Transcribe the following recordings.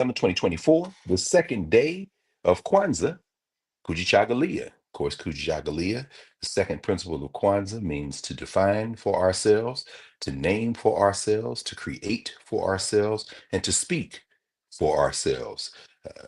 Summer 2024, the second day of Kwanzaa, Kujichagulia. Of course, Kujichagulia, the second principle of Kwanzaa, means to define for ourselves, to name for ourselves, to create for ourselves, and to speak for ourselves,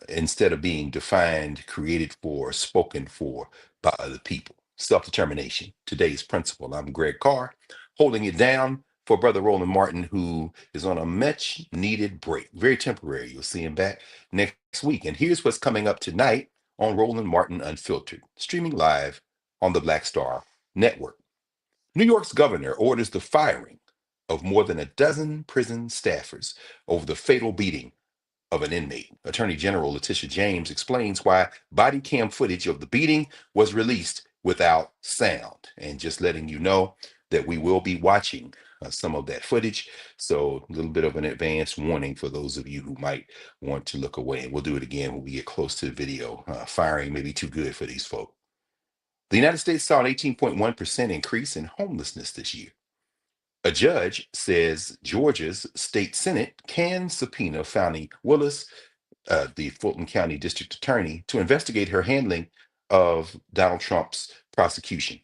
instead of being defined, created for, spoken for by other people. Self-determination, today's principle. I'm Greg Carr, holding it down for Brother Roland Martin, who is on a much needed break, very temporary. You'll see him back next week. And here's what's coming up tonight on Roland Martin Unfiltered, streaming live on the Black Star Network. New York's governor orders the firing of more than a dozen prison staffers over the fatal beating of an inmate. Attorney General Letitia James explains why body cam footage of the beating was released without sound. And just letting you know that we will be watching some of that footage. So a little bit of an advance warning for those of you who might want to look away. And we'll do it again when we get close to the video. Firing may be too good for these folk. The United States saw an 18.1% increase in homelessness this year. A judge says Georgia's state Senate can subpoena Fani Willis, the Fulton County District Attorney, to investigate her handling of Donald Trump's prosecution.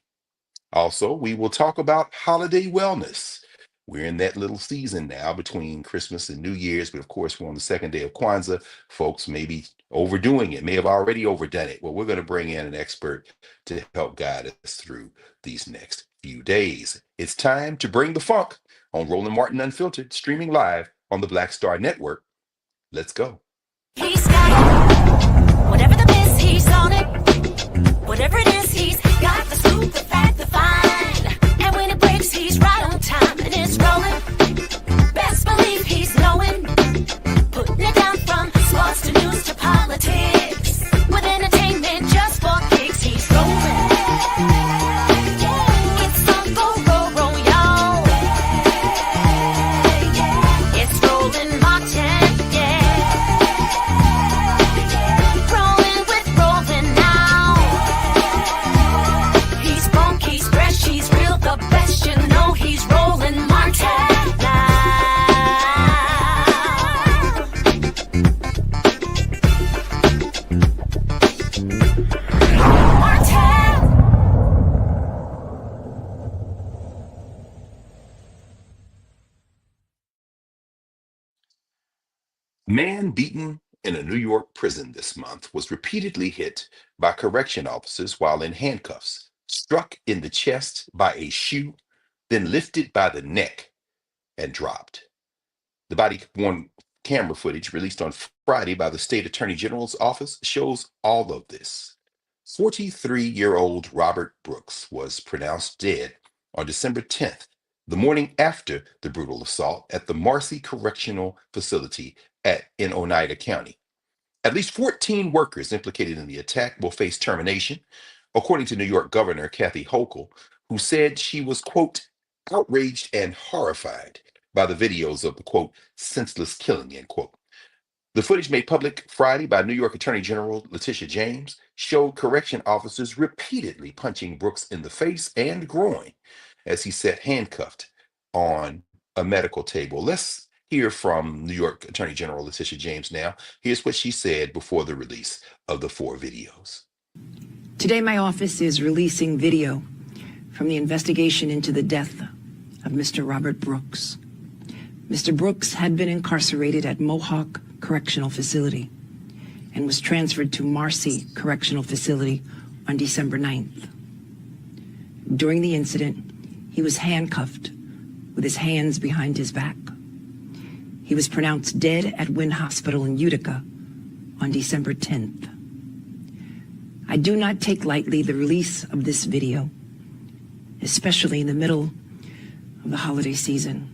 Also, we will talk about holiday wellness. We're in that little season now between Christmas and New Year's, but of course, we're on the second day of Kwanzaa. Folks may be overdoing it, may have already overdone it. Well, we're going to bring in an expert to help guide us through these next few days. It's time to bring the funk on Roland Martin Unfiltered, streaming live on the Black Star Network. Let's go. He's got it. Whatever the miss, he's on it. Whatever it is, he's got the scoop, the fact, the fine. And when it breaks, he's right on time and it's rolling. Best believe he's knowing. Putting it down from sports to news to politics. With entertainment just for kicks, he's rolling. It's the go, y'all. It's Roland Martin, yeah. Rolling with Roland now. He's funk, he's fresh, he's real, the best, you know he's Roland Martin now. Martin! Man beaten in a New York prison this month was repeatedly hit by correction officers while in handcuffs, struck in the chest by a shoe, then lifted by the neck and dropped. The body-worn camera footage released on Friday by the state attorney general's office shows all of this. 43-year-old Robert Brooks was pronounced dead on December 10th, the morning after the brutal assault at the Marcy Correctional Facility in Oneida County. At least 14 workers implicated in the attack will face termination, according to New York Governor Kathy Hochul, who said she was, quote, outraged and horrified by the videos of the, quote, senseless killing, end quote. The footage made public Friday by New York Attorney General Letitia James showed correction officers repeatedly punching Brooks in the face and groin as he sat handcuffed on a medical table. Let's hear from New York Attorney General Letitia James now. Here's what she said before the release of the 4 videos. Today, my office is releasing video from the investigation into the death of Mr. Robert Brooks. Mr. Brooks had been incarcerated at Mohawk Correctional Facility and was transferred to Marcy Correctional Facility on December 9th. During the incident, he was handcuffed with his hands behind his back. He was pronounced dead at Wynn Hospital in Utica on December 10th. I do not take lightly the release of this video, especially in the middle of the holiday season.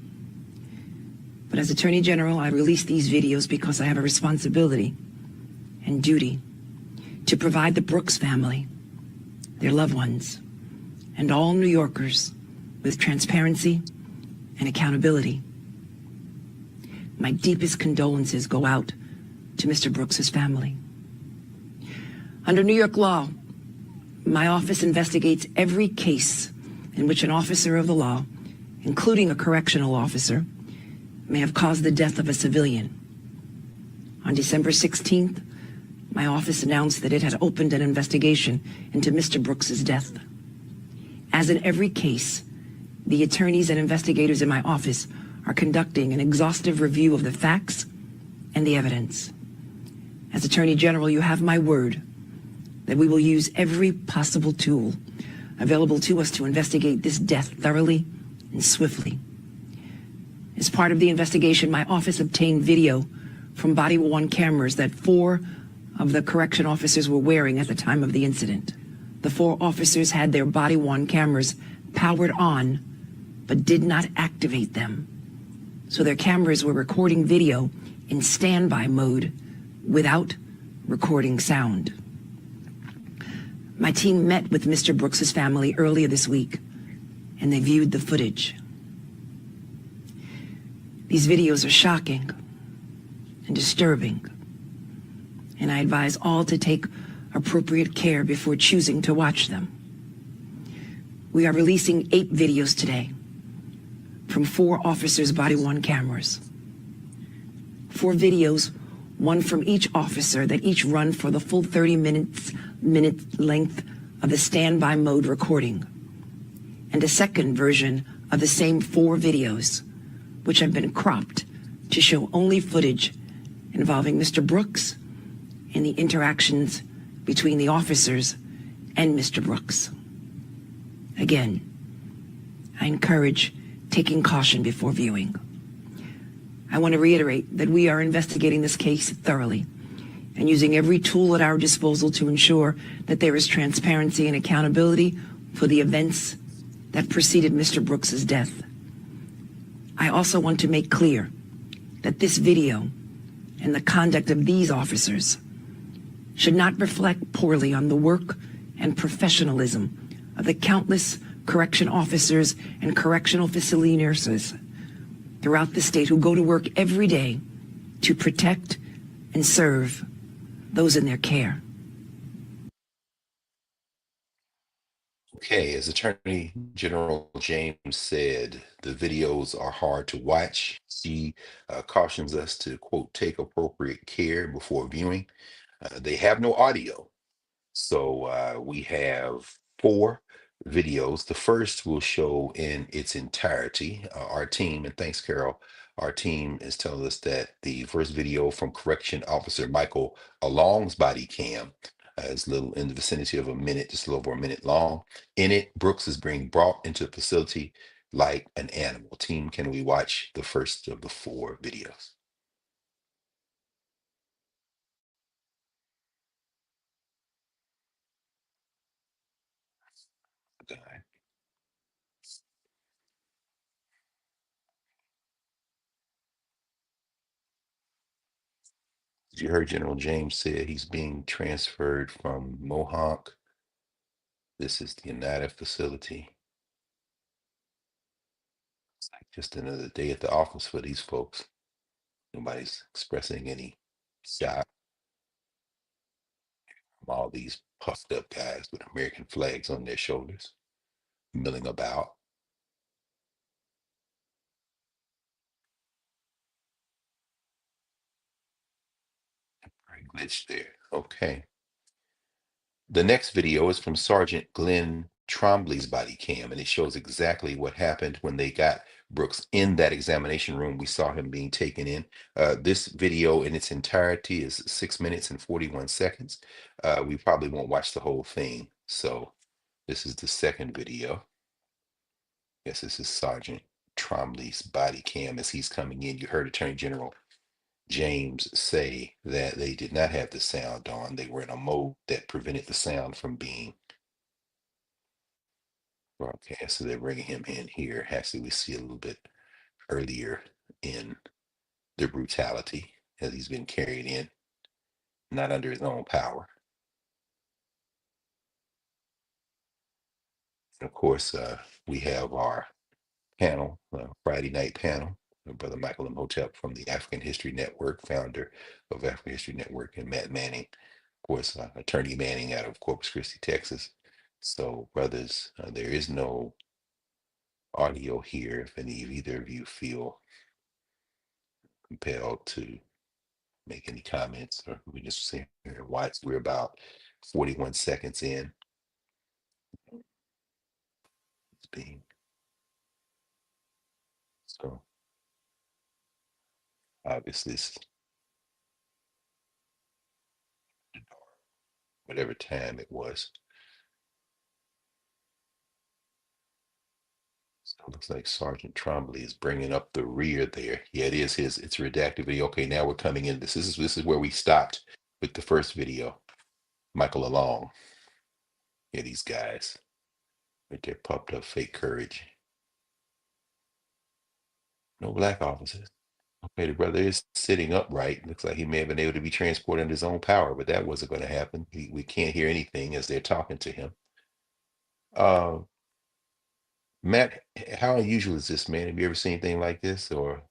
But as Attorney General, I release these videos because I have a responsibility and duty to provide the Brooks family, their loved ones, and all New Yorkers with transparency and accountability. My deepest condolences go out to Mr. Brooks's family. Under New York law, my office investigates every case in which an officer of the law, including a correctional officer, may have caused the death of a civilian. On December 16th, my office announced that it had opened an investigation into Mr. Brooks's death. As in every case, the attorneys and investigators in my office are conducting an exhaustive review of the facts and the evidence. As Attorney General, you have my word that we will use every possible tool available to us to investigate this death thoroughly and swiftly. As part of the investigation, my office obtained video from body-worn cameras that 4 of the correction officers were wearing at the time of the incident. The 4 officers had their body-worn cameras powered on, but did not activate them. So their cameras were recording video in standby mode without recording sound. My team met with Mr. Brooks's family earlier this week, and they viewed the footage. These videos are shocking and disturbing, and I advise all to take appropriate care before choosing to watch them. We are releasing 8 videos today from 4 officers' body-worn cameras. 4 videos, one from each officer, that each run for the full 30 minute length of the standby mode recording, and a second version of the same 4 videos, which have been cropped to show only footage involving Mr. Brooks and the interactions between the officers and Mr. Brooks. Again, I encourage taking caution before viewing. I want to reiterate that we are investigating this case thoroughly and using every tool at our disposal to ensure that there is transparency and accountability for the events that preceded Mr. Brooks's death. I also want to make clear that this video and the conduct of these officers should not reflect poorly on the work and professionalism of the countless correction officers and correctional facility nurses throughout the state who go to work every day to protect and serve those in their care. Okay, as Attorney General James said, the videos are hard to watch. She cautions us to, quote, take appropriate care before viewing. They have no audio. So we have 4 videos. The first will show in its entirety. Our team, and thanks, Carol, our team is telling us that the first video from Correction Officer Michael Along's body cam is little in the vicinity of a minute, just a little over a minute long. In it, Brooks is being brought into the facility like an animal. Team, can we watch the first of the 4 videos? Go ahead. You heard General James said he's being transferred from Mohawk. This is the United facility. It's like just another day at the office for these folks. Nobody's expressing any shock from all these puffed up guys with American flags on their shoulders, milling about. Right, glitch there. Okay. The next video is from Sergeant Glenn Trombley's body cam, and it shows exactly what happened when they got Brooks in that examination room. We saw him being taken in. This video in its entirety is 6 minutes and 41 seconds. We probably won't watch the whole thing. So this is the second video. Yes, this is Sergeant Trombley's body cam as he's coming in. You heard Attorney General James say that they did not have the sound on. They were in a mode that prevented the sound from being broadcast. So they're bringing him in here. Actually, we see a little bit earlier in the brutality as he's been carried in, not under his own power. And of course, we have our panel, Friday night panel. Brother Michael Imhotep from the African History Network, founder of African History Network, and Matt Manning, of course, Attorney Manning out of Corpus Christi, Texas. So, brothers, there is no audio here if any of either of you feel compelled to make any comments, or we just see here watch. We're about 41 seconds in. It's being so obviously it's whatever time it was. So it looks like Sergeant Trombley is bringing up the rear there. Yeah, it is his. It's a redacted video. Okay, now we're coming in. This is where we stopped with the first video. Michael along. Yeah, these guys right there pumped up fake courage. No black officers. Okay, the brother is sitting upright. Looks like he may have been able to be transported in his own power, but that wasn't going to happen. We can't hear anything as they're talking to him. Uh, Matt, how unusual is this, man? Have you ever seen anything like this, or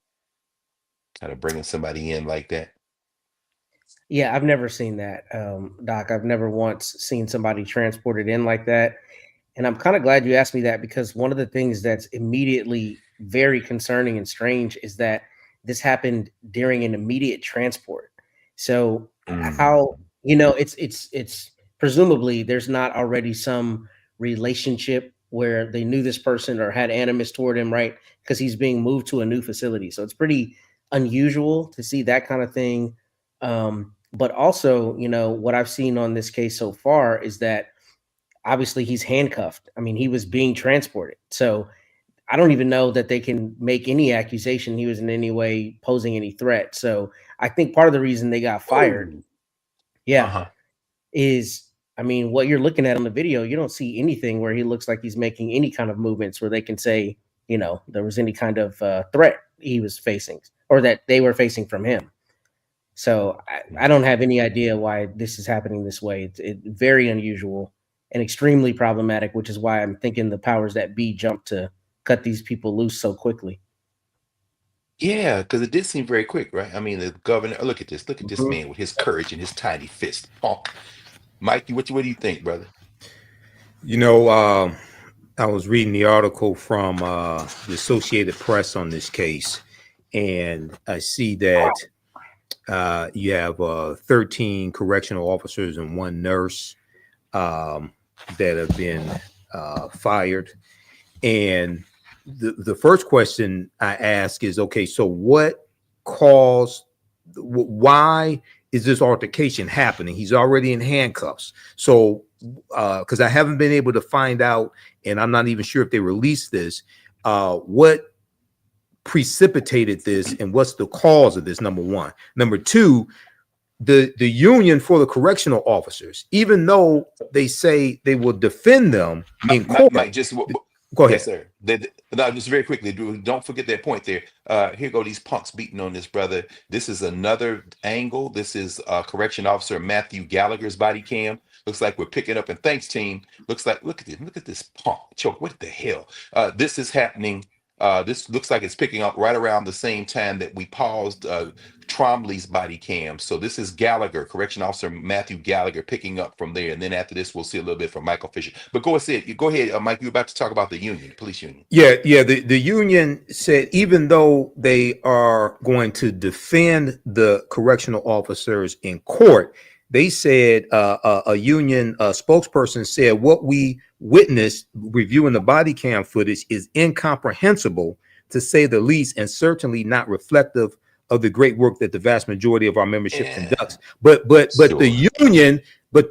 kind of bringing somebody in like that? Yeah, I've never seen that, Doc. I've never once seen somebody transported in like that. And I'm kind of glad you asked me that, because one of the things that's immediately very concerning and strange is that this happened during an immediate transport. So how, it's presumably there's not already some relationship where they knew this person or had animus toward him, right? Because he's being moved to a new facility. So it's pretty unusual to see that kind of thing. But also, what I've seen on this case so far is that obviously he's handcuffed. I mean, he was being transported. So I don't even know that they can make any accusation he was in any way posing any threat. So I think part of the reason they got fired, Uh-huh. is, I mean, what you're looking at on the video, you don't see anything where he looks like he's making any kind of movements where they can say, there was any kind of threat he was facing or that they were facing from him. So I don't have any idea why this is happening this way. It's very unusual and extremely problematic, which is why I'm thinking the powers that be jumped to cut these people loose so quickly. Yeah, because it did seem very quick, right? I mean, the governor, look at this Mhm. man with his courage and his tiny fist. Oh, Mikey, what do you think, brother? I was reading the article from the Associated Press on this case, and I see that you have 13 correctional officers and one nurse that have been fired. And the first question I ask is, okay, so what caused, why is this altercation happening? He's already in handcuffs. So, because I haven't been able to find out, and I'm not even sure if they released this, what precipitated this and what's the cause of this, number one. Number two, the union for the correctional officers, even though they say they will defend them in court. Mike, just go ahead. Yes, sir. No, just very quickly, don't forget that point there. Here go these punks beating on this brother. This is another angle. This is Correction Officer Matthew Gallagher's body cam. Looks like we're picking up, and thanks, team. Looks like, look at this punk. Choke, what the hell? This is happening. This looks like it's picking up right around the same time that we paused Trombley's body cam. So this is Gallagher, Correction Officer Matthew Gallagher, picking up from there. And then after this, we'll see a little bit from Michael Fisher. But go ahead, Mike. You're about to talk about the union, the police union. Yeah. The union said even though they are going to defend the correctional officers in court, they said a union spokesperson said what we witnessed reviewing the body cam footage is incomprehensible, to say the least, and certainly not reflective of the great work that the vast majority of our membership conducts. But sure. the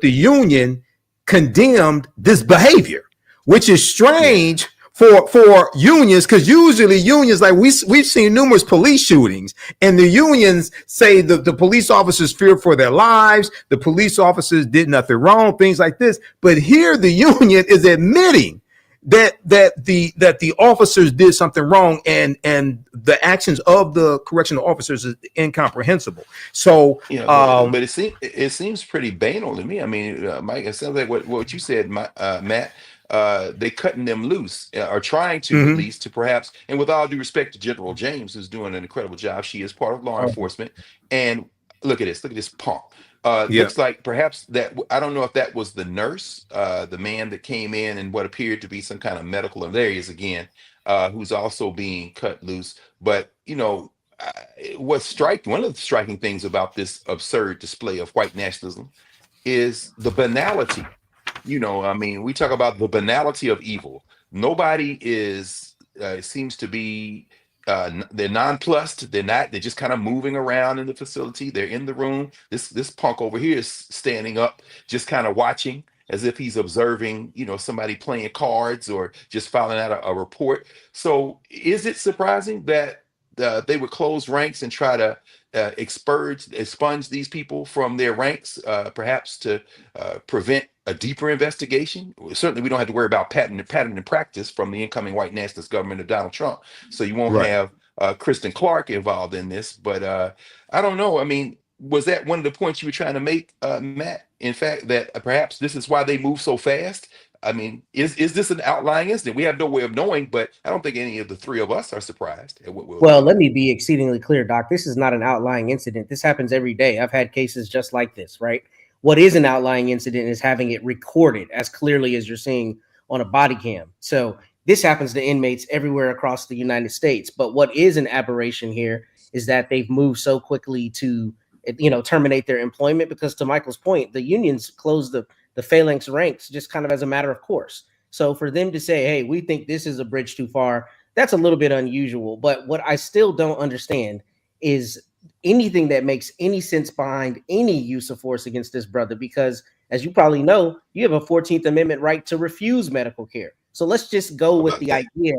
union condemned this behavior, which is strange for unions, because usually unions, like we've seen numerous police shootings, and the unions say the police officers fear for their lives, the police officers did nothing wrong, things like this. But here the union is admitting that the officers did something wrong, and the actions of the correctional officers is incomprehensible. So but it seems pretty banal to me. I mean, Mike, it sounds like what you said, Matt. They cutting them loose, or trying to, at least, to perhaps, and with all due respect to General James, who's doing an incredible job. She is part of law enforcement. And look at this punk. Looks like perhaps that, I don't know if that was the nurse, the man that came in and what appeared to be some kind of medical, and there he is again, who's also being cut loose. But one of the striking things about this absurd display of white nationalism is the banality. I mean, we talk about the banality of evil. Nobody is seems to be they're nonplussed. They're just kind of moving around in the facility. They're in the room. This punk over here is standing up, just kind of watching as if he's observing, somebody playing cards or just filing out a report. So is it surprising that they would close ranks and try to expunge these people from their ranks, perhaps to prevent a deeper investigation? Certainly, we don't have to worry about pattern and practice from the incoming white nationalist government of Donald Trump. So you won't Right. have Kristen Clark involved in this. But I don't know. I mean, was that one of the points you were trying to make, Matt? In fact, that perhaps this is why they move so fast. I mean, is this an outlying incident? We have no way of knowing, but I don't think any of the three of us are surprised at what we'll Well, do. let me be exceedingly clear, Doc. This is not an outlying incident. This happens every day. I've had cases just like this, right? What is an outlying incident is having it recorded as clearly as you're seeing on a body cam. So this happens to inmates everywhere across the United States. But what is an aberration here is that they've moved so quickly to, terminate their employment, because to Michael's point, the unions closed the phalanx ranks just kind of as a matter of course. So for them to say, hey, we think this is a bridge too far, that's a little bit unusual. But what I still don't understand is anything that makes any sense behind any use of force against this brother, because as you probably know, you have a 14th Amendment right to refuse medical care. So let's just go with the idea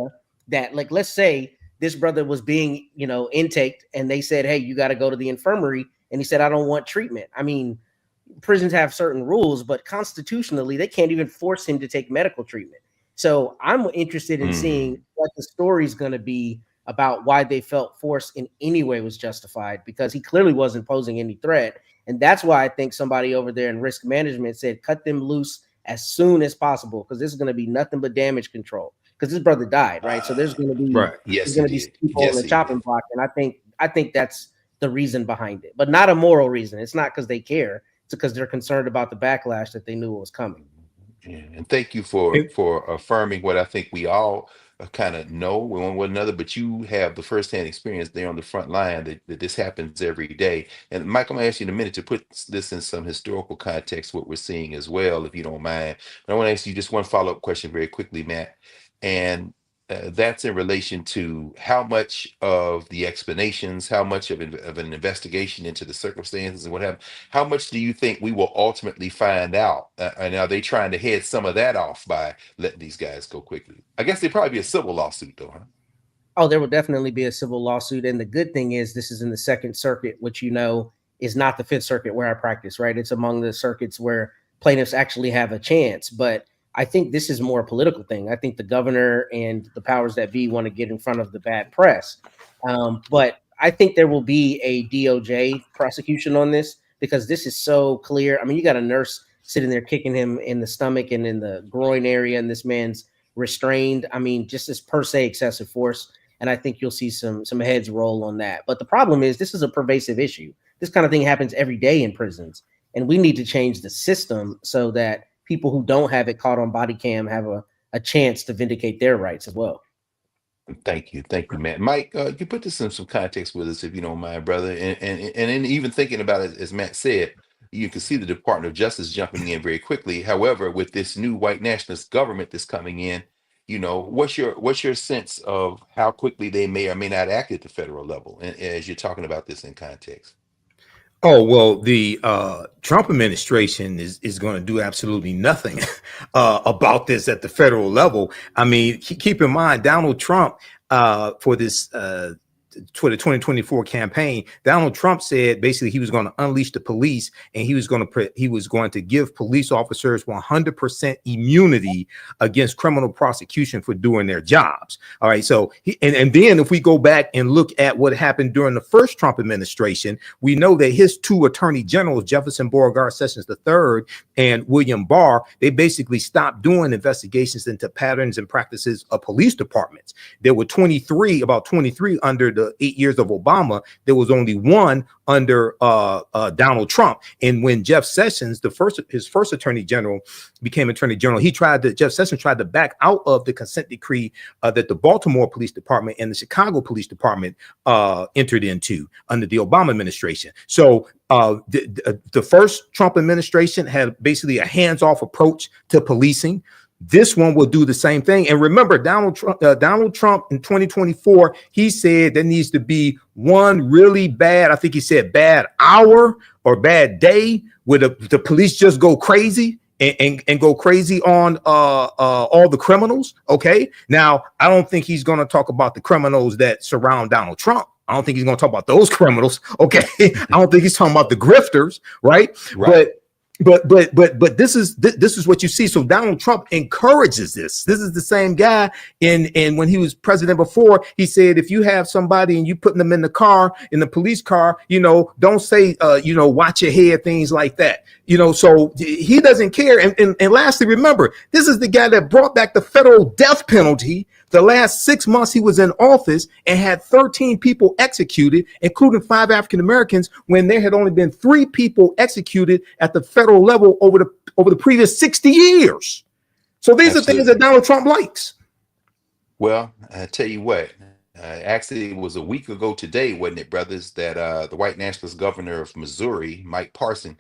that, like, let's say this brother was being, intaked and they said, hey, you got to go to the infirmary. And he said, I don't want treatment. I mean, prisons have certain rules, but constitutionally, they can't even force him to take medical treatment. So I'm interested in seeing what the story is going to be about why they felt force in any way was justified, because he clearly wasn't posing any threat. And that's why I think somebody over there in risk management said, cut them loose as soon as possible, because this is going to be nothing but damage control, because this brother died, right? So there's going to be, Right. Yes, there's going to be people on the chopping block. And I think that's the reason behind it, but not a moral reason. It's not because they care. It's because they're concerned about the backlash that they knew was coming. Yeah, and thank you for affirming what I think we all kind of know one with another, but you have the firsthand experience there on the front line that this happens every day. And Mike, I'm gonna ask you in a minute to put this in some historical context, what we're seeing as well, if you don't mind. But I want to ask you just one follow-up question very quickly, Matt. And that's in relation to how much of the explanations, how much of an investigation into the circumstances and what have, how much do you think we will ultimately find out? And are they trying to head some of that off by letting these guys go quickly? I guess there'd probably be a civil lawsuit though, huh? Oh, there will definitely be a civil lawsuit. And the good thing is this is in the Second Circuit, which, is not the Fifth Circuit where I practice, right? It's among the circuits where plaintiffs actually have a chance. But I think this is more a political thing. I think the governor and the powers that be want to get in front of the bad press. But I think there will be a DOJ prosecution on this, because this is so clear. I mean, you got a nurse sitting there kicking him in the stomach and in the groin area, and this man's restrained. I mean, just as per se excessive force. And I think you'll see some heads roll on that. But the problem is this is a pervasive issue. This kind of thing happens every day in prisons. And we need to change the system so that people who don't have it caught on body cam have a chance to vindicate their rights as well. Thank you, Matt. Mike, you put this in some context with us, if you don't mind, brother. And in even thinking about it, as Matt said, you can see the Department of Justice jumping in very quickly. However, with this new white nationalist government that's coming in, what's your sense of how quickly they may or may not act at the federal level? And as you're talking about this in context. Oh, well, the Trump administration is going to do absolutely nothing about this at the federal level. I mean, keep in mind, Donald Trump, for this for the 2024 campaign, Donald Trump said basically he was going to unleash the police, and he was going to give police officers 100% immunity against criminal prosecution for doing their jobs. All right. So and then if we go back and look at what happened during the first Trump administration, we know that his two attorney generals, Jefferson Beauregard Sessions III and William Barr, they basically stopped doing investigations into patterns and practices of police departments. There were about 23 under the the 8 years of Obama, there was only one under Donald Trump. And when Jeff Sessions, his first attorney general, became attorney general, Jeff Sessions tried to back out of the consent decree that the Baltimore Police Department and the Chicago Police Department entered into under the Obama administration. So the first Trump administration had basically a hands-off approach to policing. This one will do the same thing. And remember, Donald Trump in 2024, he said there needs to be one really bad, I think he said bad hour or bad day where the police just go crazy and go crazy on all the criminals. Okay. Now, I don't think he's going to talk about the criminals that surround Donald Trump. I don't think he's going to talk about those criminals. Okay. I don't think he's talking about the grifters. Right. But this is what you see. So Donald Trump encourages this. This is the same guy in when he was president before. He said, if you have somebody and you putting them in the car, in the police car, don't say, watch your head, things like that. So he doesn't care. And lastly, remember, this is the guy that brought back the federal death penalty. The last 6 months he was in office and had 13 people executed, including 5 African Americans, when there had only been 3 people executed at the federal level over the previous 60 years. So these are things that Donald Trump likes. Well, I tell you what, actually it was a week ago today, wasn't it, brothers, that the white nationalist governor of Missouri, Mike Parson,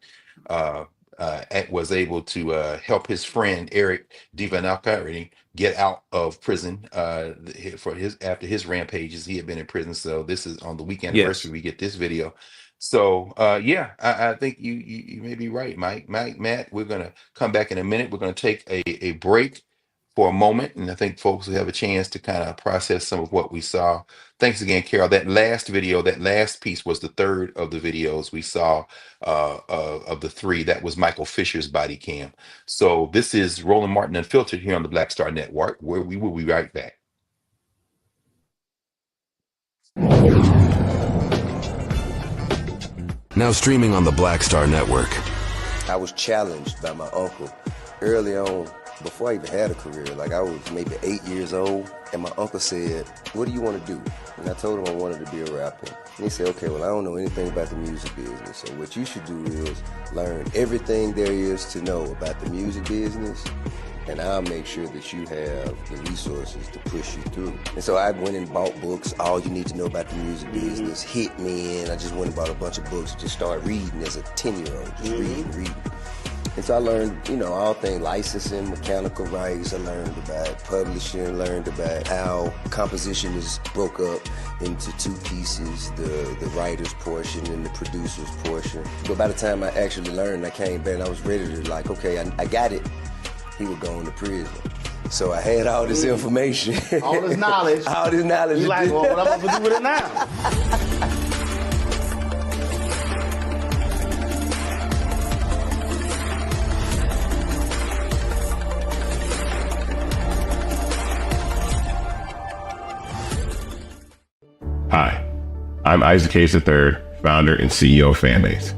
was able to help his friend Eric Divanakari get out of prison after his rampages. He had been in prison, so this is on the week anniversary. We get this video. So I think you may be right, Matt. We're gonna come back in a minute. We're gonna take a break for a moment, and I think folks will have a chance to kind of process some of what we saw. Thanks again, Carol. That last video, that last piece was the third of the videos we saw of the 3. That was Michael Fisher's body cam. So this is Roland Martin Unfiltered here on the Black Star Network, where we will be right back. Now streaming on the Black Star Network. I was challenged by my uncle early on, before I even had a career. Like, I was maybe 8 years old, and my uncle said, what do you want to do? And I told him I wanted to be a rapper. And he said, okay, well, I don't know anything about the music business, so what you should do is learn everything there is to know about the music business, and I'll make sure that you have the resources to push you through. And so I went and bought books, All You Need to Know About the Music Business, hit me in. I just went and bought a bunch of books, just started reading as a 10-year-old, just reading. And so I learned, all things licensing, mechanical rights. I learned about publishing, learned about how composition is broke up into 2 pieces, the writer's portion and the producer's portion. But by the time I actually learned, I came back and I was ready to okay, I got it. He would go into prison. So I had all this information. All this knowledge. All this knowledge. You like, well, what am I going to do with it now? Hi, I'm Isaac Hayes III, founder and CEO of Fanbase.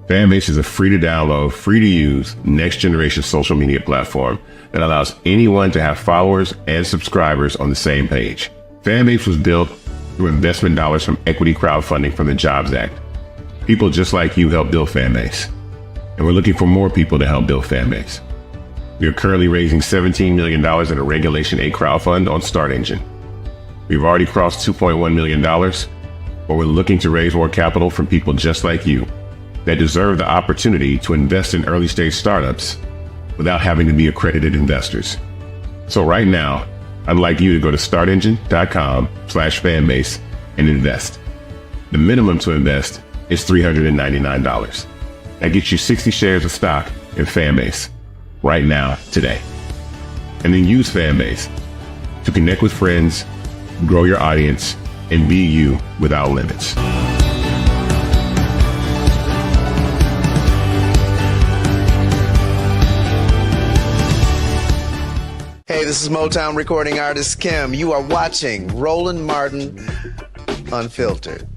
Fanbase is a free-to-download, free-to-use, next-generation social media platform that allows anyone to have followers and subscribers on the same page. Fanbase was built through investment dollars from equity crowdfunding from the Jobs Act. People just like you help build Fanbase, and we're looking for more people to help build Fanbase. We are currently raising $17 million in a Regulation A crowdfund on Start Engine. We've already crossed $2.1 million, but we're looking to raise more capital from people just like you that deserve the opportunity to invest in early stage startups without having to be accredited investors. So right now, I'd like you to go to startengine.com/fanbase and invest. The minimum to invest is $399. That gets you 60 shares of stock in Fanbase right now, today. And then use Fanbase to connect with friends, grow your audience, and be you without limits. Hey, this is Motown recording artist Kim. You are watching Roland Martin Unfiltered.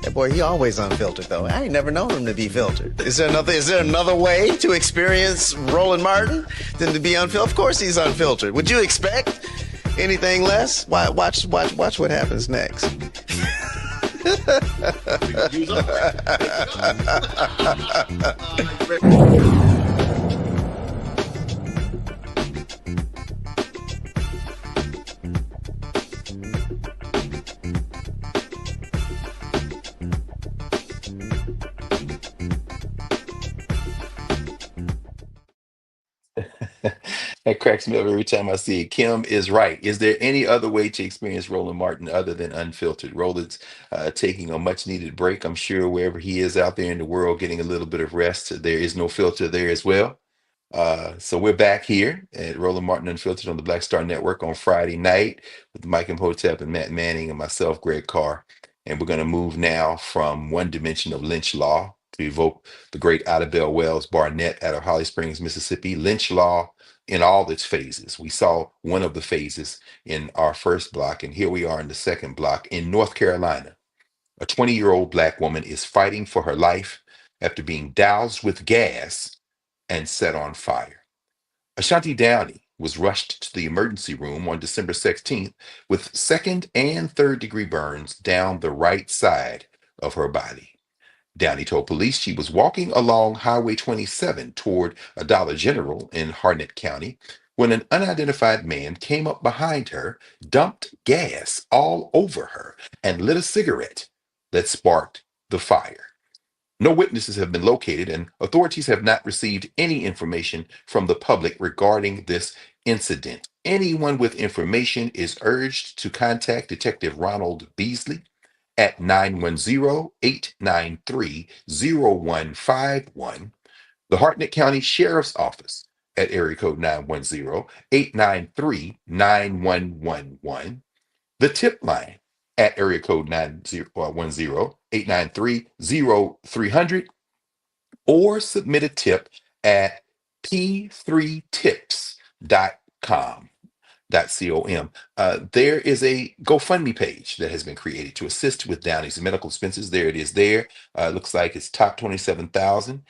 That boy, he always unfiltered though. I ain't never known him to be filtered. Is there another way to experience Roland Martin than to be unfiltered? Of course he's unfiltered. Would you expect Anything less? Watch what happens next. That cracks me up every time I see it. Kim is right. Is there any other way to experience Roland Martin other than unfiltered? Roland's taking a much needed break. I'm sure wherever he is out there in the world getting a little bit of rest, there is no filter there as well. So we're back here at Roland Martin Unfiltered on the Black Star Network on Friday night with Mike Imhotep and Matt Manning and myself, Greg Carr. And we're going to move now from one dimension of lynch law to evoke the great Ida Bell Wells Barnett out of Holly Springs, Mississippi. Lynch law in all its phases. We saw one of the phases in our first block, and here we are in the second block in North Carolina. A 20-year-old Black woman is fighting for her life after being doused with gas and set on fire. Ashanti Downey was rushed to the emergency room on December 16th with second and third degree burns down the right side of her body. Downey told police she was walking along Highway 27 toward a Dollar General in Harnett County when an unidentified man came up behind her, dumped gas all over her, and lit a cigarette that sparked the fire. No witnesses have been located, and authorities have not received any information from the public regarding this incident. Anyone with information is urged to contact Detective Ronald Beasley at 910-893-0151, the Hartnett County Sheriff's Office at area code 910-893-9111, the tip line at area code 910-893-0300, or submit a tip at p3tips.com. .com. There is a GoFundMe page that has been created to assist with Downey's medical expenses. There it is there. Looks like it's top 27,000.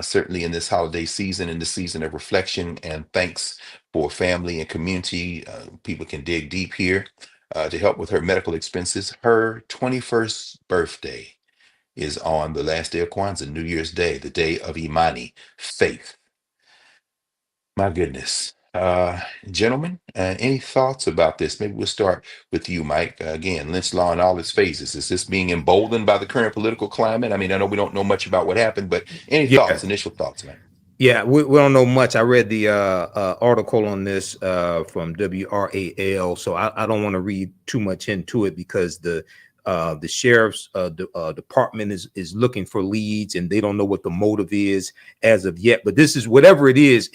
Certainly in this holiday season, in the season of reflection and thanks for family and community, people can dig deep here to help with her medical expenses. Her 21st birthday is on the last day of Kwanzaa, New Year's Day, the day of Imani, faith. My goodness. Gentlemen, any thoughts about this? Maybe we'll start with you, Mike. Again, lynch law in all its phases. Is this being emboldened by the current political climate? I mean, I know we don't know much about what happened, but any thoughts, initial thoughts, man? Yeah, we don't know much. I read the article on this from WRAL, so I don't want to read too much into it because the sheriff's department is looking for leads and they don't know what the motive is as of yet. But this is whatever it is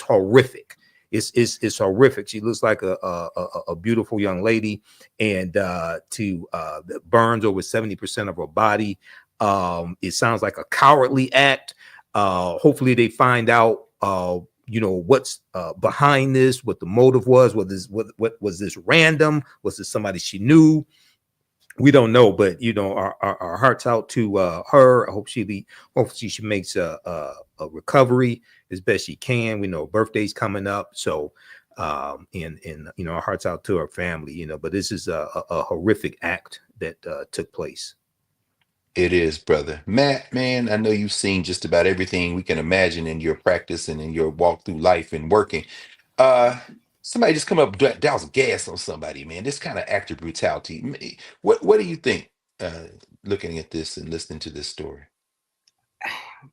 horrific. It's horrific. She looks like a beautiful young lady, and burns over 70% of her body. It sounds like a cowardly act. Hopefully they find out what's behind this, what the motive was. What was this random? Was this somebody she knew? We don't know, but our hearts out to her. Hopefully she makes a recovery as best she can. We know her birthday's coming up, so and our hearts out to her family. But this is a horrific act that took place. It is, brother. Matt, man, I know you've seen just about everything we can imagine in your practice and in your walk through life and working. Somebody just come up douse gas on somebody, man. This kind of act of brutality. What do you think, looking at this and listening to this story?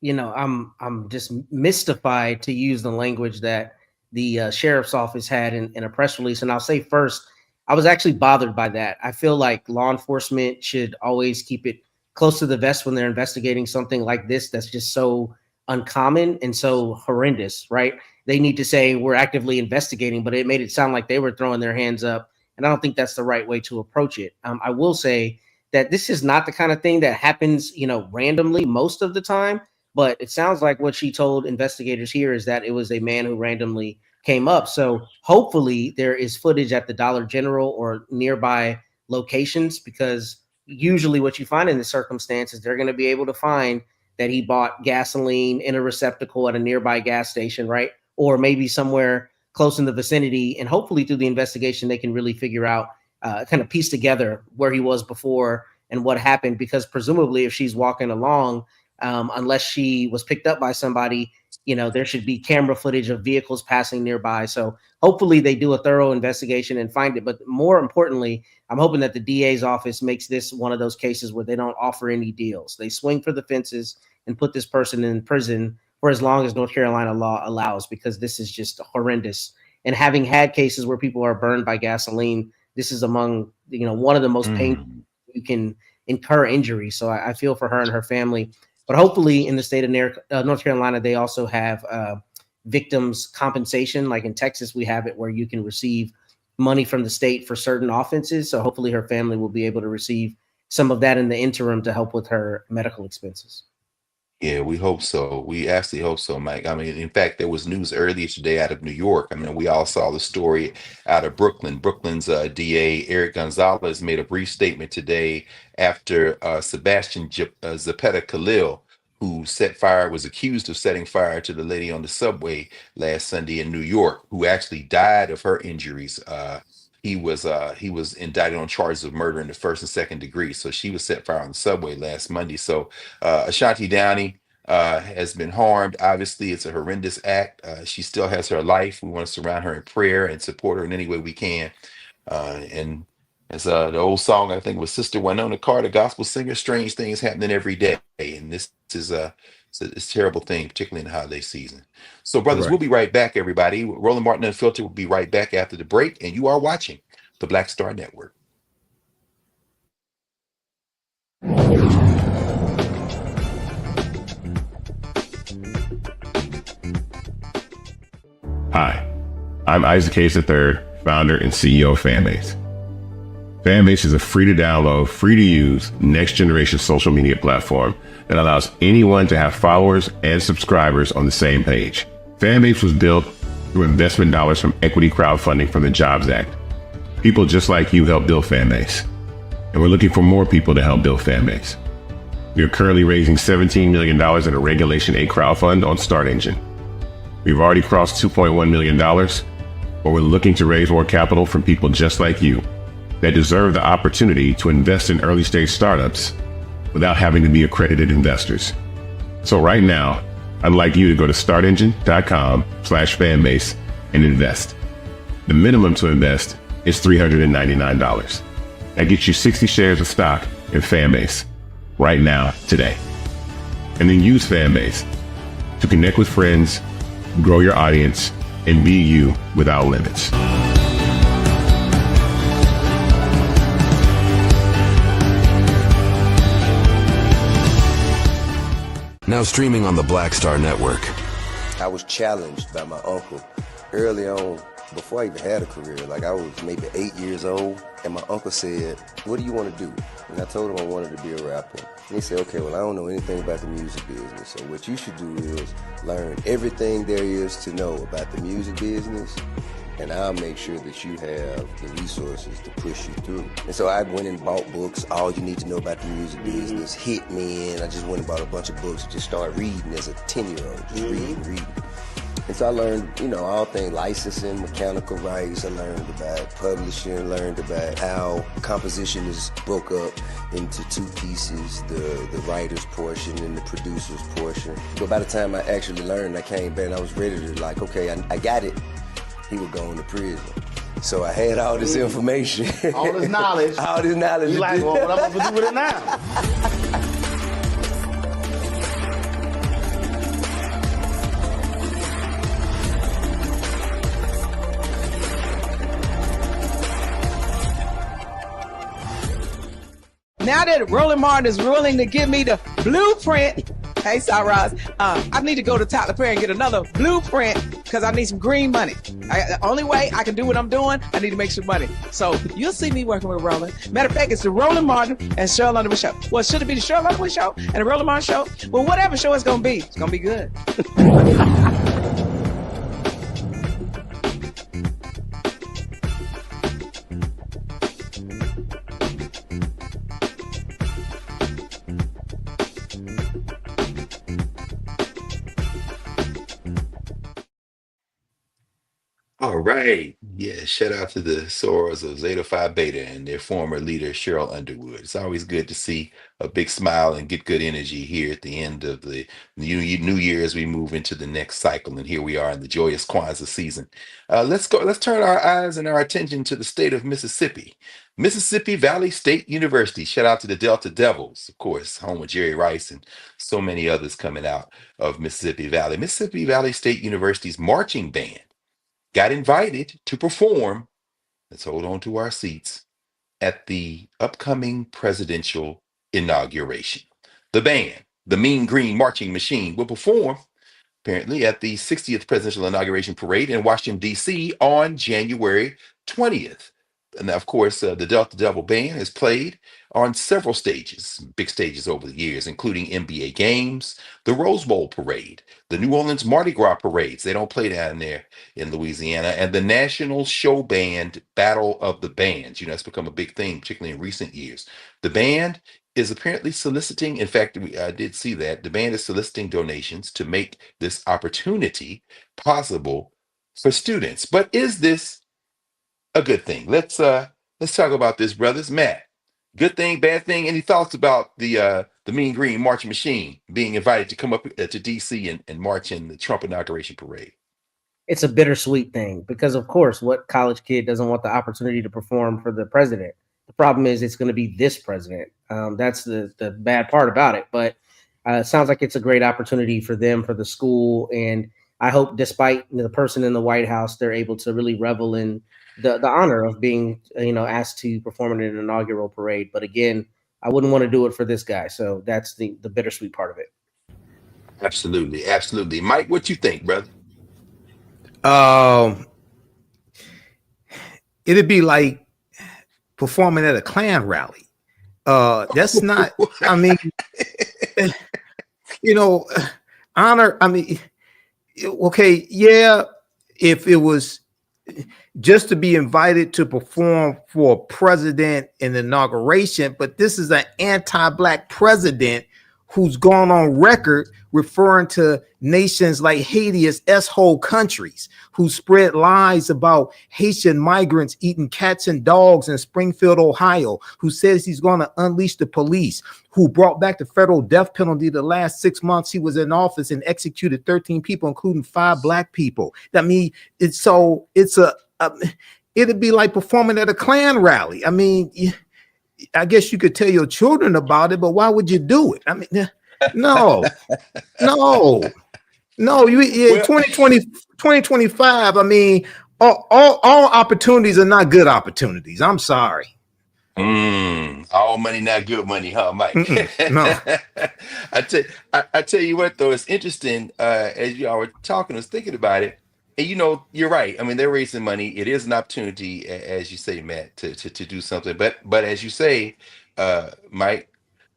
I'm just mystified, to use the language that the sheriff's office had in a press release. And I'll say first, I was actually bothered by that. I feel like law enforcement should always keep it close to the vest when they're investigating something like this that's just so uncommon and so horrendous, right? They need to say we're actively investigating, but it made it sound like they were throwing their hands up. And I don't think that's the right way to approach it. I will say that this is not the kind of thing that happens, randomly most of the time. But it sounds like what she told investigators here is that it was a man who randomly came up. So hopefully there is footage at the Dollar General or nearby locations, because usually what you find in this circumstance is they're going to be able to find that he bought gasoline in a receptacle at a nearby gas station, right? Or maybe somewhere close in the vicinity, and hopefully through the investigation, they can really figure out, kind of piece together where he was before and what happened, because presumably if she's walking along, unless she was picked up by somebody, there should be camera footage of vehicles passing nearby. So hopefully they do a thorough investigation and find it. But more importantly, I'm hoping that the DA's office makes this one of those cases where they don't offer any deals. They swing for the fences and put this person in prison for as long as North Carolina law allows, because this is just horrendous. And having had cases where people are burned by gasoline, this is among, one of the most painful you can incur injury. So I feel for her and her family. But hopefully in the state of North Carolina, they also have victims compensation. Like in Texas, we have it where you can receive money from the state for certain offenses. So hopefully her family will be able to receive some of that in the interim to help with her medical expenses. Yeah, we hope so. We absolutely hope so, Mike. I mean, in fact, there was news earlier today out of New York. I mean, we all saw the story out of Brooklyn. Brooklyn's DA, Eric Gonzalez, made a brief statement today after Sebastian Zapata Khalil, who was accused of setting fire to the lady on the subway last Sunday in New York, who actually died of her injuries. He was indicted on charges of murder in the first and second degree. So she was set fire on the subway last Monday. So Ashanti Downey has been harmed. Obviously, it's a horrendous act. She still has her life. We want to surround her in prayer and support her in any way we can. And as the old song, I think, was Sister Winona Carter, gospel singer, strange things happening every day. And this is it's a terrible thing, particularly in the holiday season. So, brothers, we'll be right back, everybody. Roland Martin Unfiltered will be right back after the break. And you are watching the Black Star Network. Hi, I'm Isaac Hayes III, founder and CEO of Fanbase. Fanbase is a free to download, free to use, next generation social media platform that allows anyone to have followers and subscribers on the same page. Fanbase was built through investment dollars from equity crowdfunding from the Jobs Act. People just like you help build Fanbase, and we're looking for more people to help build Fanbase. We are currently raising $17 million in a Regulation A crowdfund on Start Engine. We've already crossed $2.1 million, but we're looking to raise more capital from people just like you that deserve the opportunity to invest in early stage startups without having to be accredited investors. So right now, I'd like you to go to startengine.com/fanbase and invest. The minimum to invest is $399. That gets you 60 shares of stock in Fanbase right now, today. And then use Fanbase to connect with friends, grow your audience, and be you without limits. Now streaming on the Black Star Network. I was challenged by my uncle early on, before I even had a career. Like, I was maybe 8 years old, and my uncle said, "What do you want to do?" And I told him I wanted to be a rapper. And he said, "Okay, well, I don't know anything about the music business, so what you should do is learn everything there is to know about the music business, and I'll make sure that you have the resources to push you through." And so I went and bought books, All You Need to Know About the Music Business, Hit Me In. I just went and bought a bunch of books and just started reading as a 10-year-old, just reading. And so I learned, all things licensing, mechanical rights. I learned about publishing, learned about how composition is broke up into two pieces, the writer's portion and the producer's portion. But by the time I actually learned, I came back and I was ready to okay, I got it. He would go into prison. So I had all this information. All this knowledge. All this knowledge. You like, well, what I'm going to do with it now? Now that Roland Martin is willing to give me the blueprint, hey, Cyrus, I need to go to Tyler Perry and get another blueprint because I need some green money. The only way I can do what I'm doing, I need to make some money. So you'll see me working with Roland. Matter of fact, it's the Roland Martin and Cheryl Underwood show. Well, should it be the Cheryl Underwood show and the Roland Martin show? Well, whatever show it's going to be good. All right. Yeah, shout out to the sorors of Zeta Phi Beta and their former leader, Cheryl Underwood. It's always good to see a big smile and get good energy here at the end of the new year as we move into the next cycle. And here we are in the joyous Kwanzaa season. Let's go. Let's turn our eyes and our attention to the state of Mississippi. Mississippi Valley State University. Shout out to the Delta Devils, of course, home of Jerry Rice and so many others coming out of Mississippi Valley. Mississippi Valley State University's marching band got invited to perform, let's hold on to our seats, at the upcoming presidential inauguration. The band, the Mean Green Marching Machine, will perform apparently at the 60th presidential inauguration parade in Washington, D.C. on January 20th. And of course, the Delta Devil Band has played on several stages, big stages over the years, including NBA games, the Rose Bowl parade, the New Orleans Mardi Gras parades. They don't play down there in Louisiana, and the National Show Band Battle of the Bands. You know, it's become a big thing, particularly in recent years. The band is apparently soliciting, in fact, I did see that, the band is soliciting donations to make this opportunity possible for students. But is this a good thing? Let's talk about this, brothers. Matt, good thing, bad thing? Any thoughts about the Mean Green Marching Machine being invited to come up to DC and march in the Trump inauguration parade? It's a bittersweet thing because, of course, what college kid doesn't want the opportunity to perform for the president? The problem is it's going to be this president. That's the bad part about it. But it sounds like it's a great opportunity for them, for the school. And I hope despite the person in the White House, they're able to really revel in the honor of being, asked to perform in an inaugural parade. But again, I wouldn't want to do it for this guy. So that's the bittersweet part of it. Absolutely, absolutely. Mike, what you think, brother? It'd be like performing at a Klan rally. That's not, I mean, honor. I mean, okay, yeah, if it was just to be invited to perform for a president in the inauguration, but this is an anti-black president who's gone on record referring to nations like Haiti as S-hole countries, who spread lies about Haitian migrants eating cats and dogs in Springfield, Ohio, who says he's going to unleash the police, who brought back the federal death penalty the last 6 months he was in office and executed 13 people, including 5 black people. I mean, it'd be like performing at a Klan rally. I mean, I guess you could tell your children about it, but why would you do it? I mean, no. 2020, 2025. I mean, all opportunities are not good opportunities. I'm sorry. All money, not good money, huh, Mike? No. I tell you what, though, it's interesting. As y'all were talking, I was thinking about it. And you're right. I mean, they're raising money. It is an opportunity, as you say, Matt, to do something. But as you say, Mike,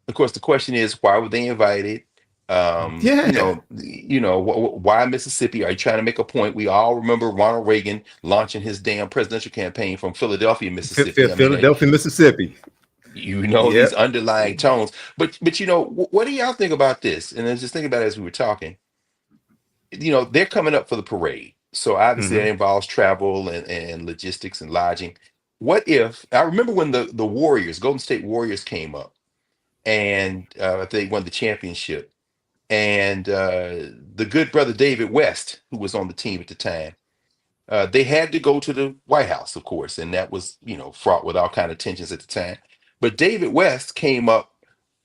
of course, the question is, why were they invited? Yeah. Why Mississippi? Are you trying to make a point? We all remember Ronald Reagan launching his damn presidential campaign from Philadelphia, Mississippi. Philadelphia, Mississippi. These underlying tones. But what do y'all think about this? And then just think about it as we were talking. They're coming up for the parade. So obviously that involves travel and logistics and lodging. What if, I remember when the Warriors, Golden State Warriors came up and they won the championship. And the good brother David West, who was on the team at the time, they had to go to the White House, of course. And that was, fraught with all kind of tensions at the time. But David West came up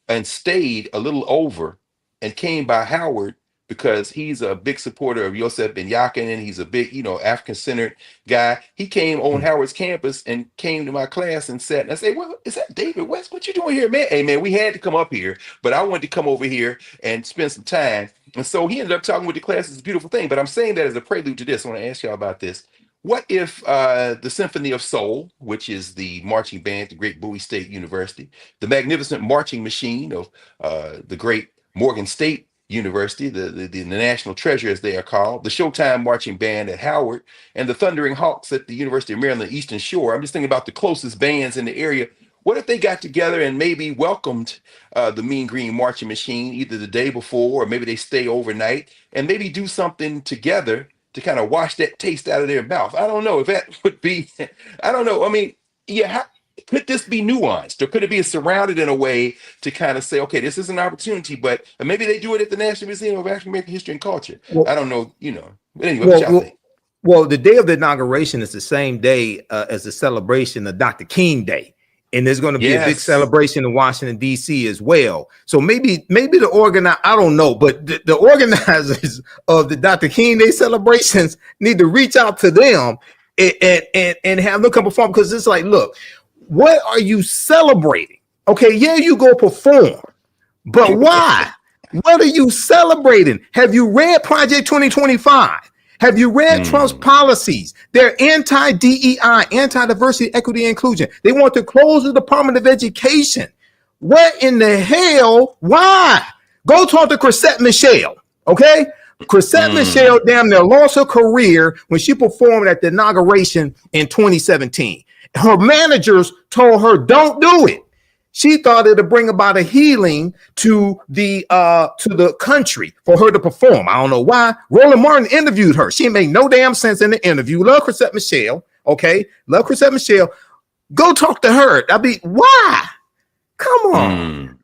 and stayed a little over and came by Howard because he's a big supporter of Yosef Ben Yakin, and he's a big, African-centered guy. He came on Howard's campus and came to my class and sat, and I said, well, is that David West? What you doing here, man? Hey, man, we had to come up here, but I wanted to come over here and spend some time. And so he ended up talking with the class. It's a beautiful thing, but I'm saying that as a prelude to this. I want to ask y'all about this. What if the Symphony of Soul, which is the marching band at the great Bowie State University, the magnificent marching machine of the great Morgan State University, the national treasure as they are called, the Showtime marching band at Howard, and the Thundering Hawks at the University of Maryland Eastern Shore. I'm just thinking about the closest bands in the area. What if they got together and maybe welcomed the Mean Green Marching Machine either the day before or maybe they stay overnight and maybe do something together to to kind of wash that taste out of their mouth. I don't know if that would be, I don't know. I mean, yeah, could this be nuanced, or could it be surrounded in a way to kind of say, okay, this is an opportunity, but maybe they do it at the National Museum of African American History and Culture. I don't know, But anyway, what y'all think? Well, the day of the inauguration is the same day as the celebration of Dr. King Day. And there's going to be a big celebration in Washington, D.C. as well. So maybe the I don't know, but the organizers of the Dr. King Day celebrations need to reach out to them and have them come perform, because it's like, look, what are you celebrating? Okay, yeah, you go perform, but why? What are you celebrating? Have you read Project 2025? Have you read Trump's policies? They're anti-DEI, anti-diversity, equity, and inclusion. They want to close the Department of Education. What in the hell? Why? Go talk to Chrisette Michele, okay? Chrisette Michele damn near lost her career when she performed at the inauguration in 2017. Her managers told her, don't do it. She thought it would bring about a healing to the country for her to perform. I don't know why. Roland Martin interviewed her. She made no damn sense in the interview. Love Chrisette Michele. Okay. Love Chrisette Michele. Go talk to her. Why? Come on.